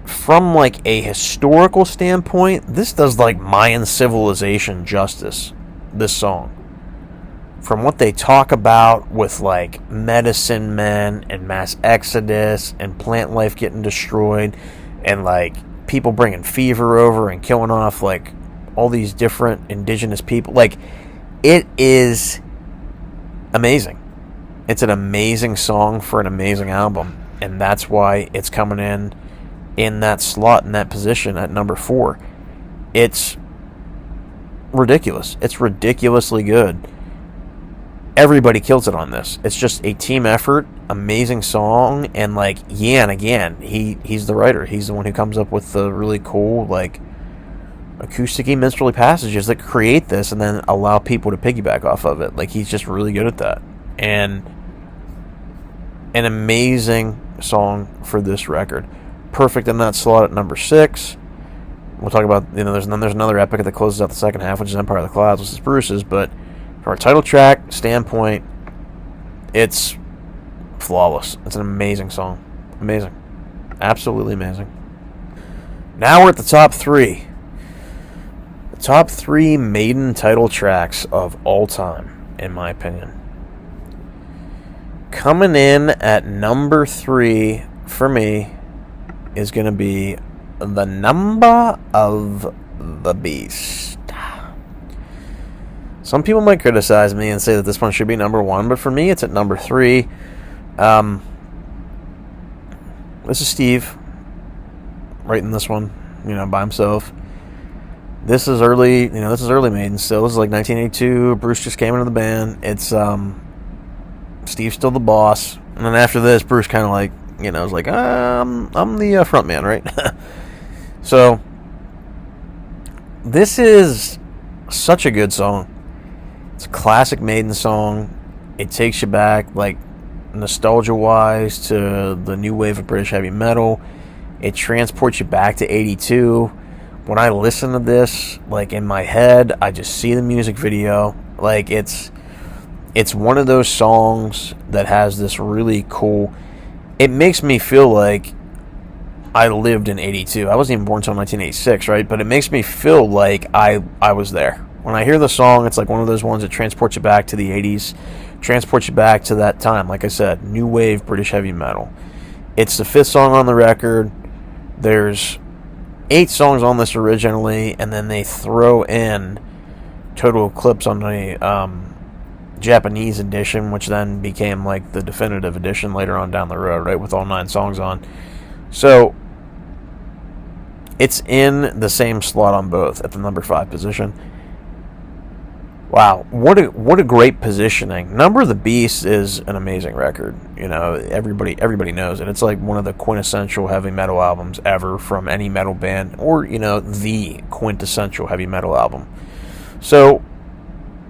from, like, a historical standpoint, this does, like, Mayan civilization justice, this song. From what they talk about with, like, medicine men and mass exodus and plant life getting destroyed and, like, people bringing fever over and killing off, like, all these different indigenous people. Like, it is amazing. It's an amazing song for an amazing album, and that's why it's coming in that slot, in that position at number 4. It's ridiculous. It's ridiculously good. Everybody kills it on this. It's just a team effort, amazing song, and, like, Yan, again, he's the writer. He's the one who comes up with the really cool, like, acoustic-y, minstrelly passages that create this and then allow people to piggyback off of it. Like, he's just really good at that. And an amazing song for this record. Perfect in that slot at number 6. We'll talk about, there's another epic that closes out the second half, which is Empire of the Clouds, which is Bruce's, but from a title track standpoint, it's flawless. It's an amazing song. Amazing. Absolutely amazing. Now we're at the top 3. The top 3 Maiden title tracks of all time, in my opinion. Coming in at number 3 for me is going to be The Number of the Beast. Some people might criticize me and say that this one should be number 1, but for me, it's at number 3. This is Steve writing this one, by himself. This is early, this is early Maiden still. This is like 1982. Bruce just came into the band. It's Steve's still the boss, and then after this, Bruce kind of like, was like, I'm the front man, right? So this is such a good song. It's a classic Maiden song. It takes you back, like, nostalgia-wise, to the new wave of British heavy metal. It transports you back to 82. When I listen to this, like, in my head, I just see the music video. Like, it's one of those songs that has this really cool... It makes me feel like I lived in 82. I wasn't even born until 1986, right? But it makes me feel like I was there. When I hear the song, it's like one of those ones that transports you back to the 80s, transports you back to that time. Like I said, new wave British heavy metal. It's the 5th song on the record. There's 8 songs on this originally, and then they throw in Total Eclipse on the Japanese edition, which then became like the definitive edition later on down the road, right, with all 9 songs on. So it's in the same slot on both at the number 5 position. Wow, what a great positioning. Number of the Beast is an amazing record. Everybody knows it. It's like one of the quintessential heavy metal albums ever from any metal band, or the quintessential heavy metal album. So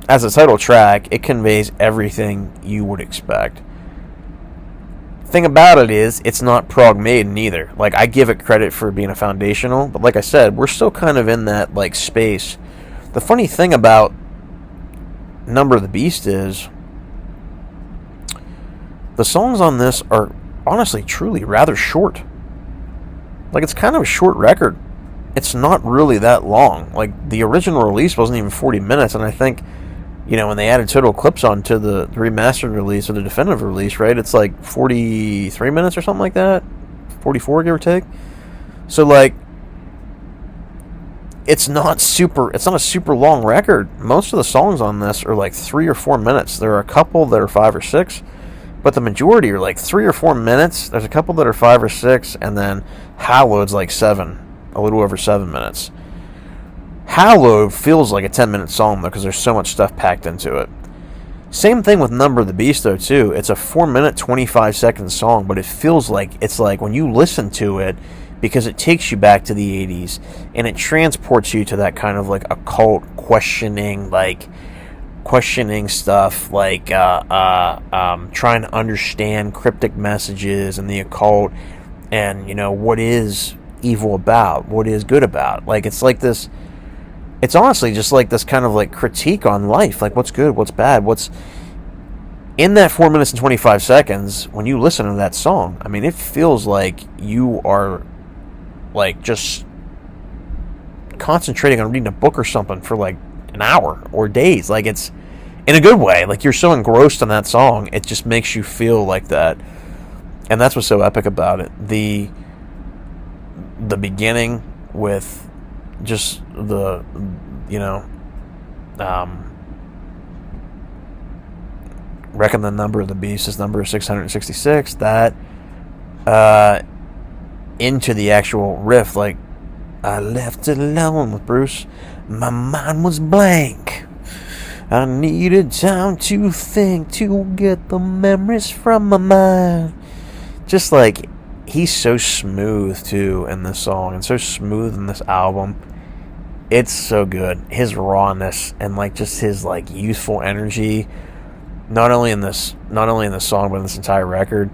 as a title track, it conveys everything you would expect. Thing about it is, it's not prog Maiden either. Like, I give it credit for being a foundational, but like I said, we're still kind of in that, like, space. The funny thing about Number of the Beast is the songs on this are honestly, truly rather short. Like, it's kind of a short record. It's not really that long. Like, the original release wasn't even 40 minutes, and I think when they added Total Eclipse onto the remastered release or the definitive release, right? It's like 43 minutes or something like that, 44 give or take. So like, it's not a super long record. Most of the songs on this are like 3 or 4 minutes. There are a couple that are 5 or 6, but the majority are like 3 or 4 minutes. There's a couple that are 5 or 6, and then Hallowed's like 7, a little over 7 minutes. Hallowed feels like a 10-minute song though, because there's so much stuff packed into it. Same thing with Number of the Beast though too. It's a 4-minute 25-second song, but it feels like it's like when you listen to it, because it takes you back to the 80s and it transports you to that kind of like occult questioning stuff, like trying to understand cryptic messages and the occult, and what is evil about, what is good about. Like it's like this, it's honestly just like this kind of like critique on life, like what's good, what's bad, what's in that 4 minutes and 25 seconds. When you listen to that song, I mean, it feels like you are like just concentrating on reading a book or something for like an hour or days. Like it's in a good way. Like you're so engrossed in that song, it just makes you feel like that. And that's what's so epic about it. The beginning with just the reckon the number of the beast is number 666. That into the actual riff, like I left it alone with Bruce. My mind was blank. I needed time to think, to get the memories from my mind. Just like, he's so smooth too in this song, and so smooth in this album. It's so good. His rawness and like just his like youthful energy, not only in this song but in this entire record.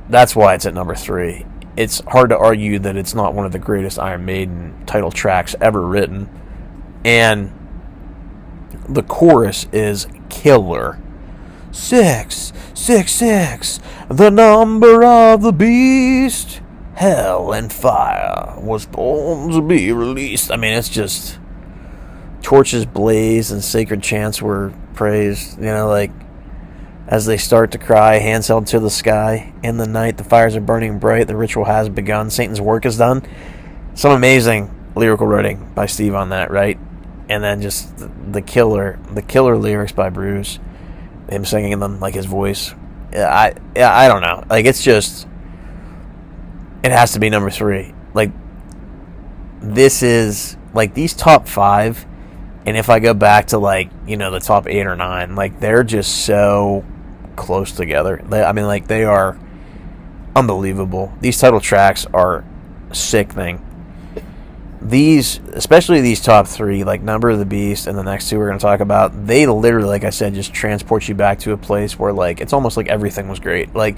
That's why it's at number 3. It's hard to argue that it's not one of the greatest Iron Maiden title tracks ever written. And the chorus is killer. 666, the number of the beast. Hell and fire was born to be released. I mean, it's just torches blaze and sacred chants were praised. Like, as they start to cry, hands held to the sky. In the night, the fires are burning bright. The ritual has begun. Satan's work is done. Some amazing lyrical writing by Steve on that, right? And then just the killer lyrics by Bruce. Him singing them, like his voice. I don't know. Like, it's just, it has to be number 3. Like, this is, like, these top 5, and if I go back to, like, the top 8 or 9, like, they're just so close together. They are unbelievable. These title tracks are sickening. Especially these top 3, like Number of the Beast and the next 2 we're going to talk about, they literally, like I said, just transport you back to a place where, like, it's almost like everything was great. Like,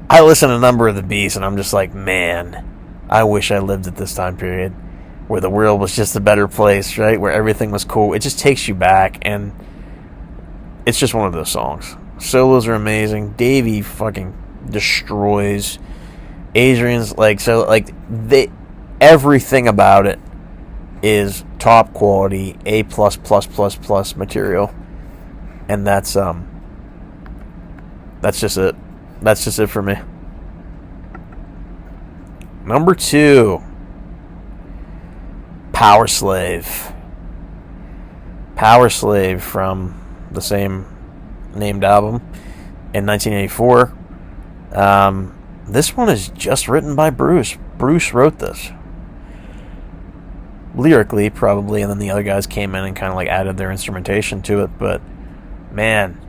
I listen to Number of the Beast and I'm just like, man, I wish I lived at this time period where the world was just a better place, right? Where everything was cool. It just takes you back, and it's just one of those songs. Solos are amazing. Davey fucking destroys. Adrian's everything about it is top quality, A+++ material, and that's just it. That's just it for me. Number 2, Power Slave. Power Slave from the same named album in 1984. This one is just written by Bruce. Bruce wrote this. Lyrically, probably, and then the other guys came in and kind of like added their instrumentation to it, but man,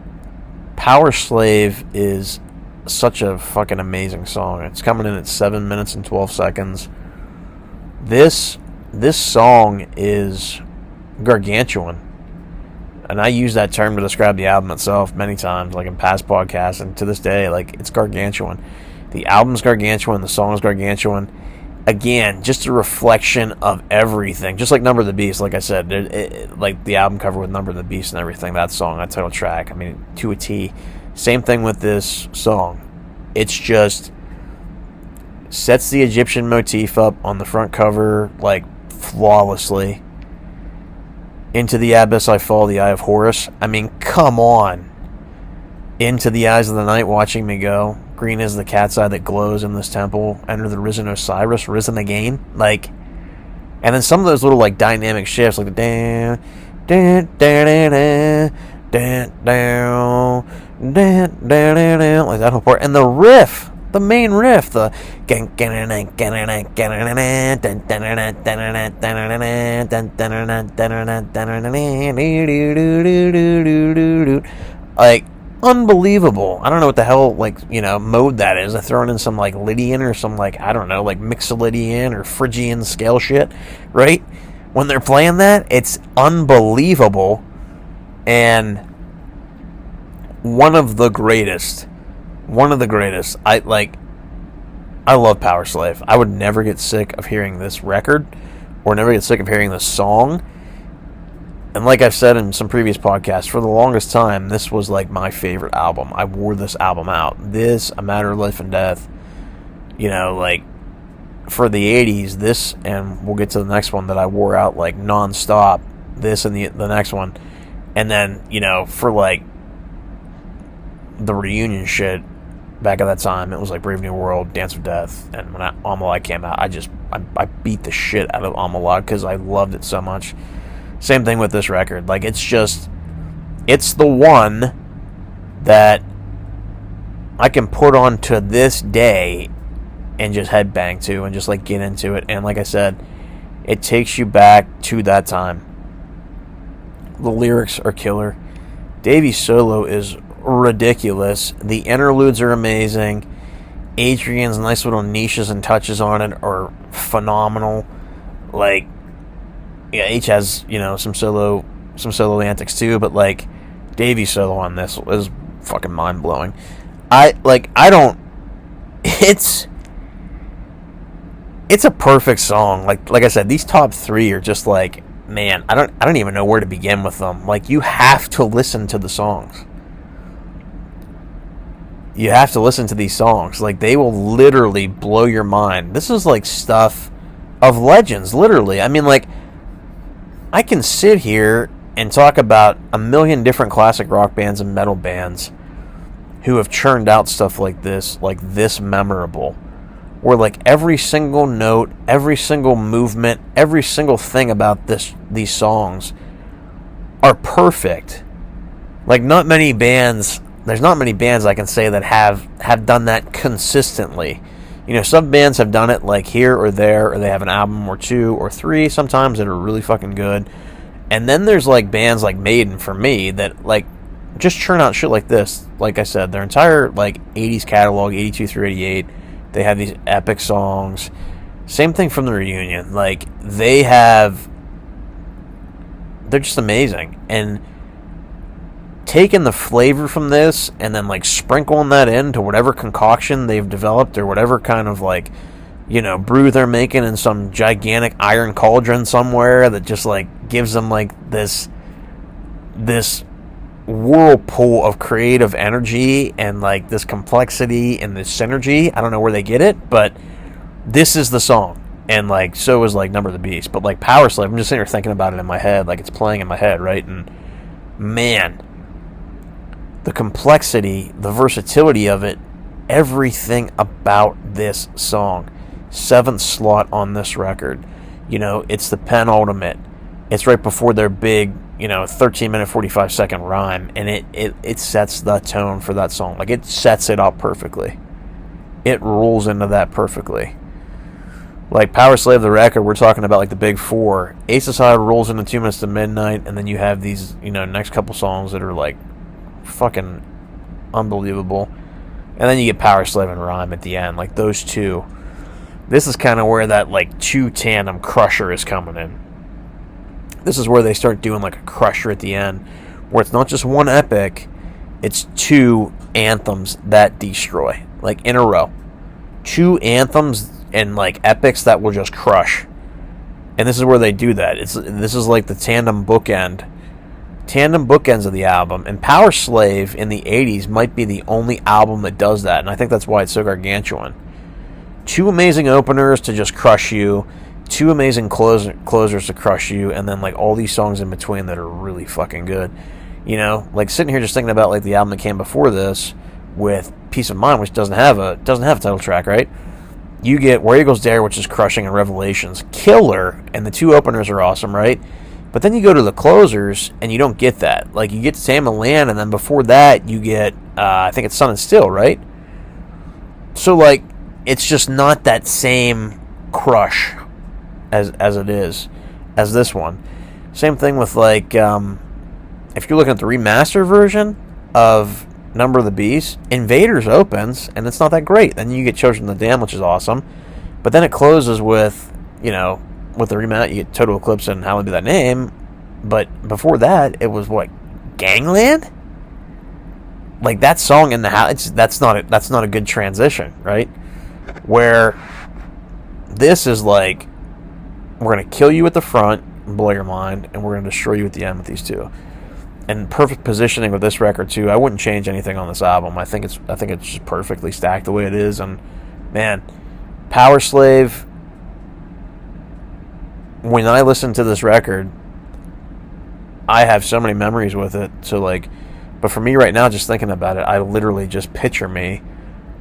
Power Slave is such a fucking amazing song. It's coming in at 7 minutes and 12 seconds. This song is gargantuan, and I use that term to describe the album itself many times, like in past podcasts, and to this day, like, it's gargantuan. The album's gargantuan, the song is gargantuan. Again, just a reflection of everything. Just like Number of the Beast, like I said, like the album cover with Number of the Beast and everything, that song, that title track, I mean, to a T. Same thing with this song. It's just sets the Egyptian motif up on the front cover, like, flawlessly. Into the Abyss I Fall, the Eye of Horus. I mean, come on. Into the Eyes of the Night, Watching Me Go. Green is the cat's eye that glows in this temple. Enter the risen Osiris, risen again. Like, and then some of those little like dynamic shifts, like the dan, dan, dan, dan, dan, dan, dan, dan, dan, like that whole part, and the riff, the main riff, the like unbelievable. I don't know what the hell mode that is. I throw in some like Lydian or some like I don't know like Mixolydian or Phrygian scale shit, right? When they're playing that, it's unbelievable, and one of the greatest. I love Power Slave. I would never get sick of hearing this record, or never get sick of hearing this song. And like I've said in some previous podcasts, for the longest time, this was like my favorite album. I wore this album out. This, A Matter of Life and Death, like for the 80s, this, and we'll get to the next one that I wore out like non-stop, this and the next one. And then, for like the reunion shit back at that time, it was like Brave New World, Dance of Death, and when Amalak came out, I beat the shit out of Amalak because I loved it so much. Same thing with this record. Like, it's the one that I can put on to this day and just headbang to and just, like, get into it. And like I said, it takes you back to that time. The lyrics are killer. Davey's solo is ridiculous. The interludes are amazing. Adrian's nice little niches and touches on it are phenomenal. Like, yeah, H has, some solo antics too, but like Davey's solo on this is fucking mind blowing. It's a perfect song. Like I said, these top three are just like, man, I don't even know where to begin with them. Like, you have to listen to the songs. You have to listen to these songs. Like, they will literally blow your mind. This is like stuff of legends, literally. I mean, like, I can sit here and talk about a million different classic rock bands and metal bands who have churned out stuff like this memorable. Where, like, every single note, every single movement, every single thing about these songs are perfect. Like, there's not many bands I can say that have done that consistently. Some bands have done it like here or there, or they have an album or two or three sometimes that are really fucking good. And then there's like bands like Maiden, for me, that like just churn out shit like this. Like I said, their entire like 80s catalog, 82 through 88, they have these epic songs. Same thing from the reunion. Like, they're just amazing. And taking the flavor from this and then like sprinkling that into whatever concoction they've developed, or whatever kind of like brew they're making in some gigantic iron cauldron somewhere that just like gives them like this whirlpool of creative energy and like this complexity and this synergy. I don't know where they get it, but this is the song. And like, so is like Number of the Beast. But like Power Slave, I'm just sitting here thinking about it in my head, like it's playing in my head, right? And man, the complexity, the versatility of it, everything about this song. 7th slot on this record. It's the penultimate. It's right before their big, 13-minute, 45-second rhyme, and it sets the tone for that song. Like, it sets it up perfectly. It rolls into that perfectly. Like, Power Slave, the record, we're talking about like the big four. Ace Aside rolls into 2 Minutes to Midnight, and then you have these, next couple songs that are like fucking unbelievable. And then you get Power Slave and Rhyme at the end. Like, those two. This is kind of where that like 2 tandem crusher is coming in. This is where they start doing like a crusher at the end, where it's not just one epic, it's 2 anthems that destroy, like in a row. 2 anthems and like epics that will just crush. And this is where they do that. This is like the tandem bookends of the album. And Power Slave in the 80s might be the only album that does that, and I think that's why it's so gargantuan. 2 amazing openers to just crush you, two amazing closers to crush you, and then like all these songs in between that are really fucking good. You know, like sitting here just thinking about like the album that came before this with Peace of Mind, which doesn't have a title track, right? You get Where Eagles Dare, which is crushing, and Revelations, killer, and the two openers are awesome, right? But then you go to the closers, and you don't get that. Like, you get Sam and Land, and then before that, you get, I think it's Sun and Still, right? So, like, it's just not that same crush as it is as this one. Same thing with, like, if you're looking at the remaster version of Number of the Beast, Invaders opens, and it's not that great. Then you get Children of the Damned, which is awesome. But then it closes with, you know, with the rematch, you get Total Eclipse and How to Be That Name. But before that, it was what? Gangland? Like, that song in the house, that's not a good transition, right? Where this is like, we're going to kill you at the front, blow your mind, and we're going to destroy you at the end with these two. And perfect positioning with this record too. I wouldn't change anything on this album. I think it's just perfectly stacked the way it is. And man, Power Slave. When I listen to this record, I have so many memories with it. So like, but for me right now, just thinking about it, I literally just picture me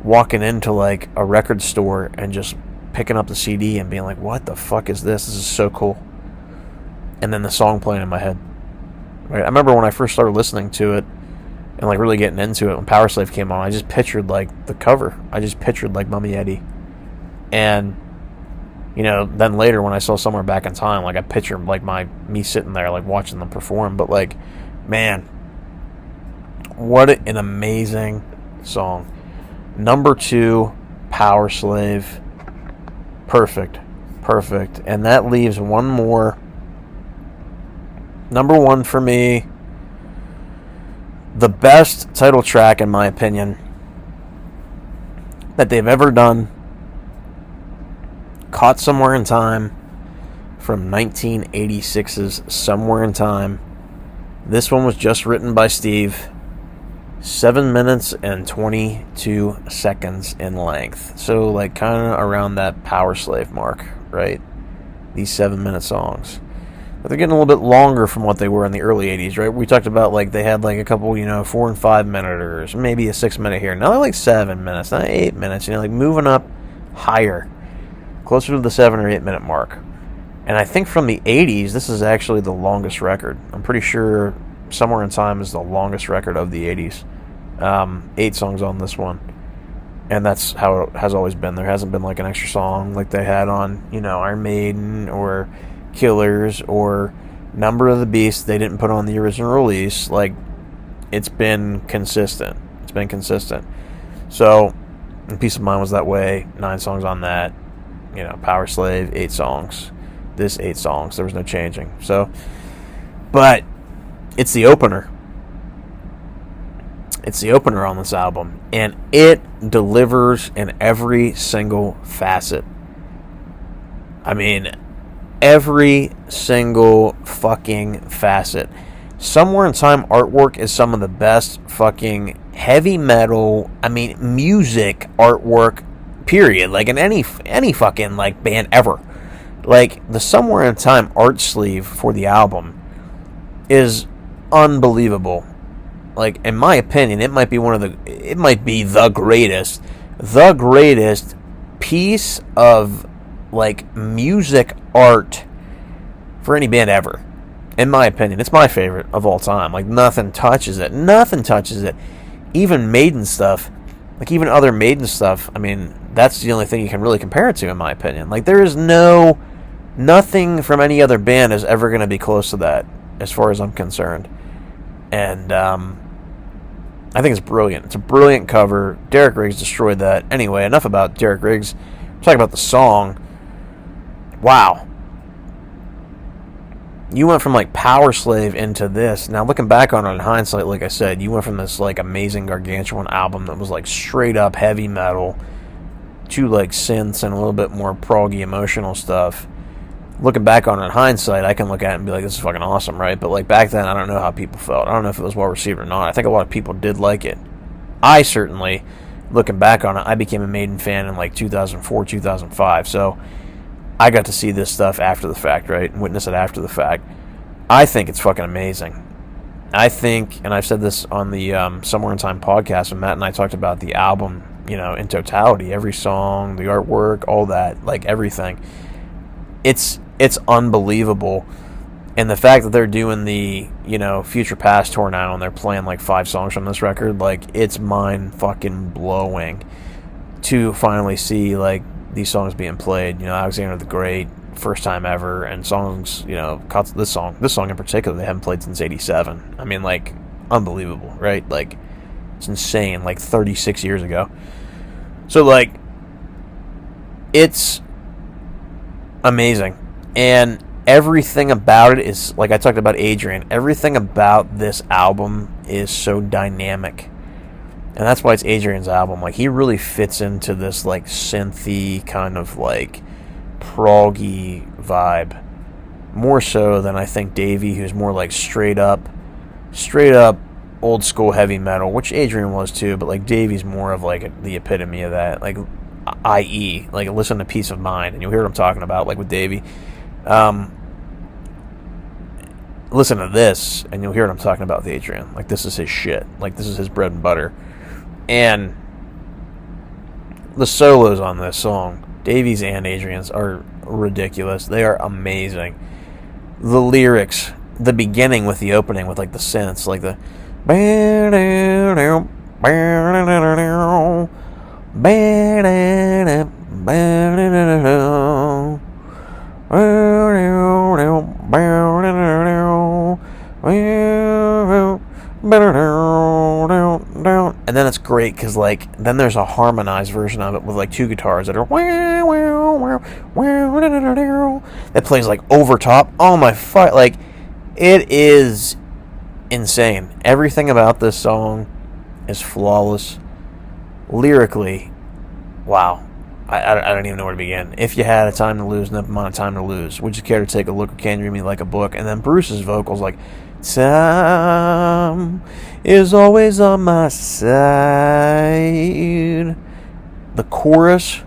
walking into like a record store and just picking up the CD and being like, "What the fuck is this? This is so cool." And then the song playing in my head. Right? I remember when I first started listening to it and like really getting into it when Power Slave came on, I just pictured like the cover. I just pictured like Mummy Eddie. And you know, then later when I saw Somewhere Back in Time, like I pictured like me sitting there like watching them perform. But like, man, what an amazing song. Number 2, Power Slave. Perfect. And that leaves one more. Number 1 for me, the best title track, in my opinion, that they've ever done. Caught Somewhere in Time from 1986's Somewhere in Time. This one was just written by Steve. 7 minutes and 22 seconds in length. So, like, kind of around that Power Slave mark, right? These 7-minute songs. But they're getting a little bit longer from what they were in the early 80s, right? We talked about, like, they had, like, a couple, you know, 4 and 5 minuters, maybe a 6 minute here. Now they're, like, 7 minutes, not 8 minutes, you know, like, moving up higher, closer to the 7 or 8 minute mark. And I think from the 80s, this is actually the longest record. I'm pretty sure Somewhere in Time is the longest record of the 80s. 8 songs on this one. And that's how it has always been. There hasn't been, like, an extra song like they had on, you know, Iron Maiden or Killers or Number of the Beast. They didn't put on the original release. Like, it's been consistent. So, Peace of Mind was that way. 9 songs on that. You know, Power Slave, 8 songs. This 8 songs. There was no changing. So, but it's the opener. It's the opener on this album, and it delivers in every single facet. I mean, every single fucking facet. Somewhere in Time artwork is some of the best fucking heavy metal, I mean, music artwork, period. Like, in any fucking, like, band ever. Like, the Somewhere in Time art sleeve for the album is unbelievable. Like, in my opinion, it might be the greatest piece of, like, music art for any band ever. In my opinion, it's my favorite of all time. Like, nothing touches it. Even Maiden stuff, like, even other Maiden stuff, I mean, that's the only thing you can really compare it to, in my opinion. Like, there is nothing from any other band is ever going to be close to that, as far as I'm concerned. And, I think it's brilliant. It's a brilliant cover. Derek Riggs destroyed that. Anyway, enough about Derek Riggs. We're talking about the song. Wow. You went from, like, Power Slave into this. Now, looking back on it in hindsight, like I said, you went from this, like, amazing Gargantuan album that was, like, straight up heavy metal to, like, synths and a little bit more proggy emotional stuff. Looking back on it in hindsight, I can look at it and be like, this is fucking awesome, right? But, like, back then, I don't know how people felt. I don't know if it was well received or not. I think a lot of people did like it. I certainly, looking back on it, I became a Maiden fan in, like, 2004, 2005. So, I got to see this stuff after the fact, right? And witness it after the fact. I think it's fucking amazing. I think, and I've said this on the Somewhere in Time podcast, when Matt and I talked about the album, in totality, every song, the artwork, all that, like everything. It's unbelievable. And the fact that they're doing the, Future Past tour now and they're playing like 5 songs from this record, like, it's mind fucking blowing to finally see, like, these songs being played. Alexander the Great, first time ever, and songs, this song in particular, they haven't played since 87. I mean, like, unbelievable, right? Like, it's insane, like 36 years ago. So, like, it's amazing. And everything about it is, like I talked about Adrian, everything about this album is so dynamic. And that's why it's Adrian's album. Like, he really fits into this, like, synthy kind of, like, proggy vibe. More so than, I think, Davey, who's more, like, straight up old school heavy metal, which Adrian was too, but, like, Davey's more of, like, the epitome of that. Like, i.e., like, listen to Peace of Mind, and you'll hear what I'm talking about, like, with Davey. Listen to this, and you'll hear what I'm talking about with Adrian. Like, this is his shit. Like, this is his bread and butter. And the solos on this song, Davey's and Adrian's, are ridiculous. They are amazing. The lyrics, the beginning with the opening with, like, the synths, like the and then it's great because, like, then there's a harmonized version of it with, like, 2 guitars that are that plays, like, over top. Oh my fuck, like, it is insane. Everything about this song is flawless. Lyrically, wow. I don't even know where to begin. If you had a time to lose, enough amount of time to lose, would you care to take a look, or can you read me like a book? And then Bruce's vocals, like, time is always on my side. The chorus,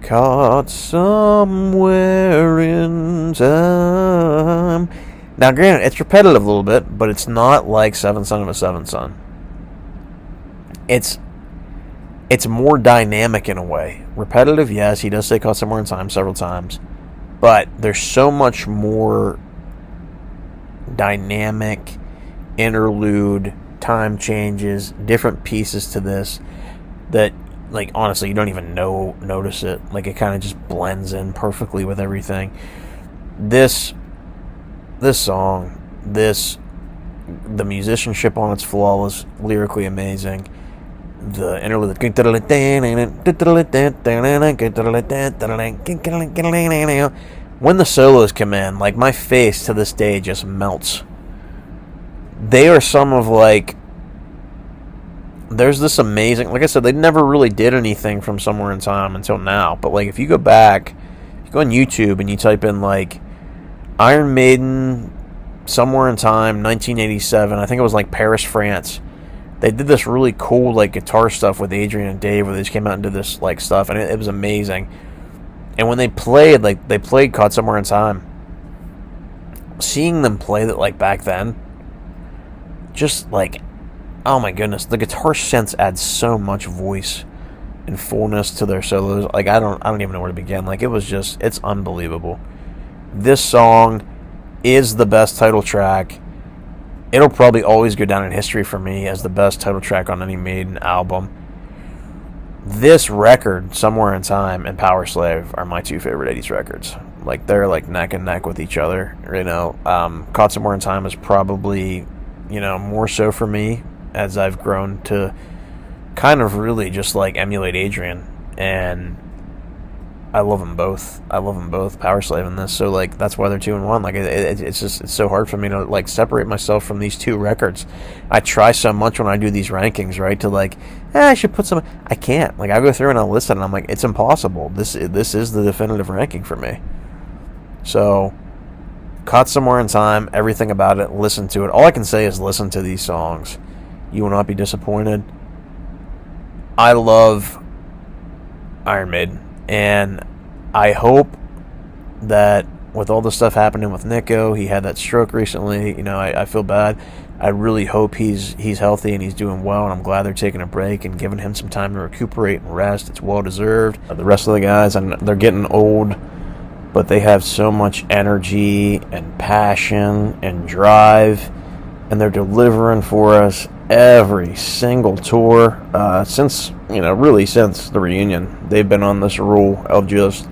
caught somewhere in time. Now, granted, it's repetitive a little bit, but it's not like Seventh Son of a Seventh Son. It's more dynamic in a way. Repetitive, yes, he does say caught somewhere in time several times, but there's so much more dynamic interlude, time changes, different pieces to this that, like, honestly, you don't even notice it. Like, it kind of just blends in perfectly with everything. This song, the musicianship on it's flawless, lyrically amazing. The interlude, when the solos come in, like, my face to this day just melts. They are some of, like, there's this amazing, like I said, they never really did anything from Somewhere in Time until now, but, like, if you go back, if you go on YouTube and you type in, like, Iron Maiden, Somewhere in Time, 1987, I think it was, like, Paris, France. They did this really cool, like, guitar stuff with Adrian and Dave, where they just came out and did this, like, stuff, and it was amazing. And when they played, like, they played Caught Somewhere in Time, seeing them play that, like, back then, just, like, oh my goodness, the guitar synths add so much voice and fullness to their solos. Like, I don't even know where to begin. Like, it's unbelievable. This song is the best title track. It'll probably always go down in history for me as the best title track on any Maiden album. This record, Somewhere in Time, and Power Slave are my 2 favorite 80s records. Like, they're, like, neck and neck with each other, Caught Somewhere in Time is probably, more so for me as I've grown to kind of really just, like, emulate Adrian. And I love them both. Power Slave and this. So, like, that's why they're 2 and 1. Like, it's so hard for me to, like, separate myself from these 2 records. I try so much when I do these rankings, right, to, like, I should put some. I can't. Like, I go through and I'll listen, and I'm like, it's impossible. This is the definitive ranking for me. So, Caught Somewhere in Time, everything about it, listen to it. All I can say is listen to these songs. You will not be disappointed. I love Iron Maiden. And I hope that with all the stuff happening with Nico, he had that stroke recently. I feel bad. I really hope he's healthy and he's doing well, and I'm glad they're taking a break and giving him some time to recuperate and rest. It's well deserved. The rest of the guys, and they're getting old, but they have so much energy and passion and drive, and they're delivering for us every single tour since the reunion. They've been on this rule of just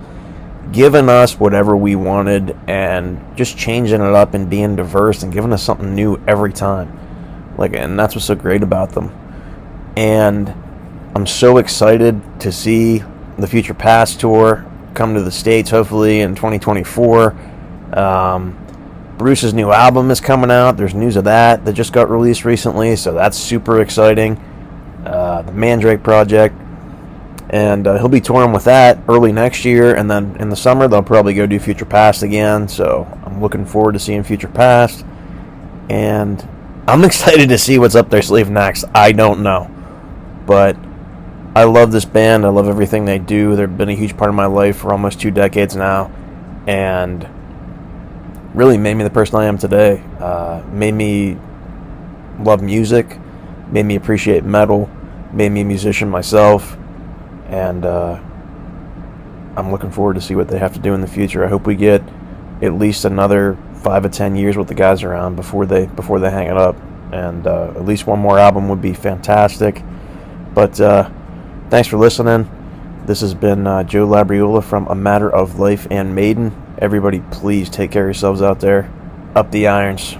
giving us whatever we wanted and just changing it up and being diverse and giving us something new every time. And that's what's so great about them. And I'm so excited to see the Future Past tour come to the States, hopefully in 2024. Bruce's new album is coming out. There's news of that just got released recently, so that's super exciting. The Mandrake Project. And he'll be touring with that early next year, and then in the summer they'll probably go do Future Past again. So I'm looking forward to seeing Future Past, and I'm excited to see what's up their sleeve next. I don't know, but I love this band. I love everything they do. They've been a huge part of my life for almost 2 decades now, and really made me the person I am today. Made me love music, made me appreciate metal, made me a musician myself. And I'm looking forward to see what they have to do in the future. I hope we get at least another 5 to 10 years with the guys around before they hang it up. And at least one more album would be fantastic. But thanks for listening. This has been Joe Labriola from A Matter of Life and Maiden. Everybody, please take care of yourselves out there. Up the irons.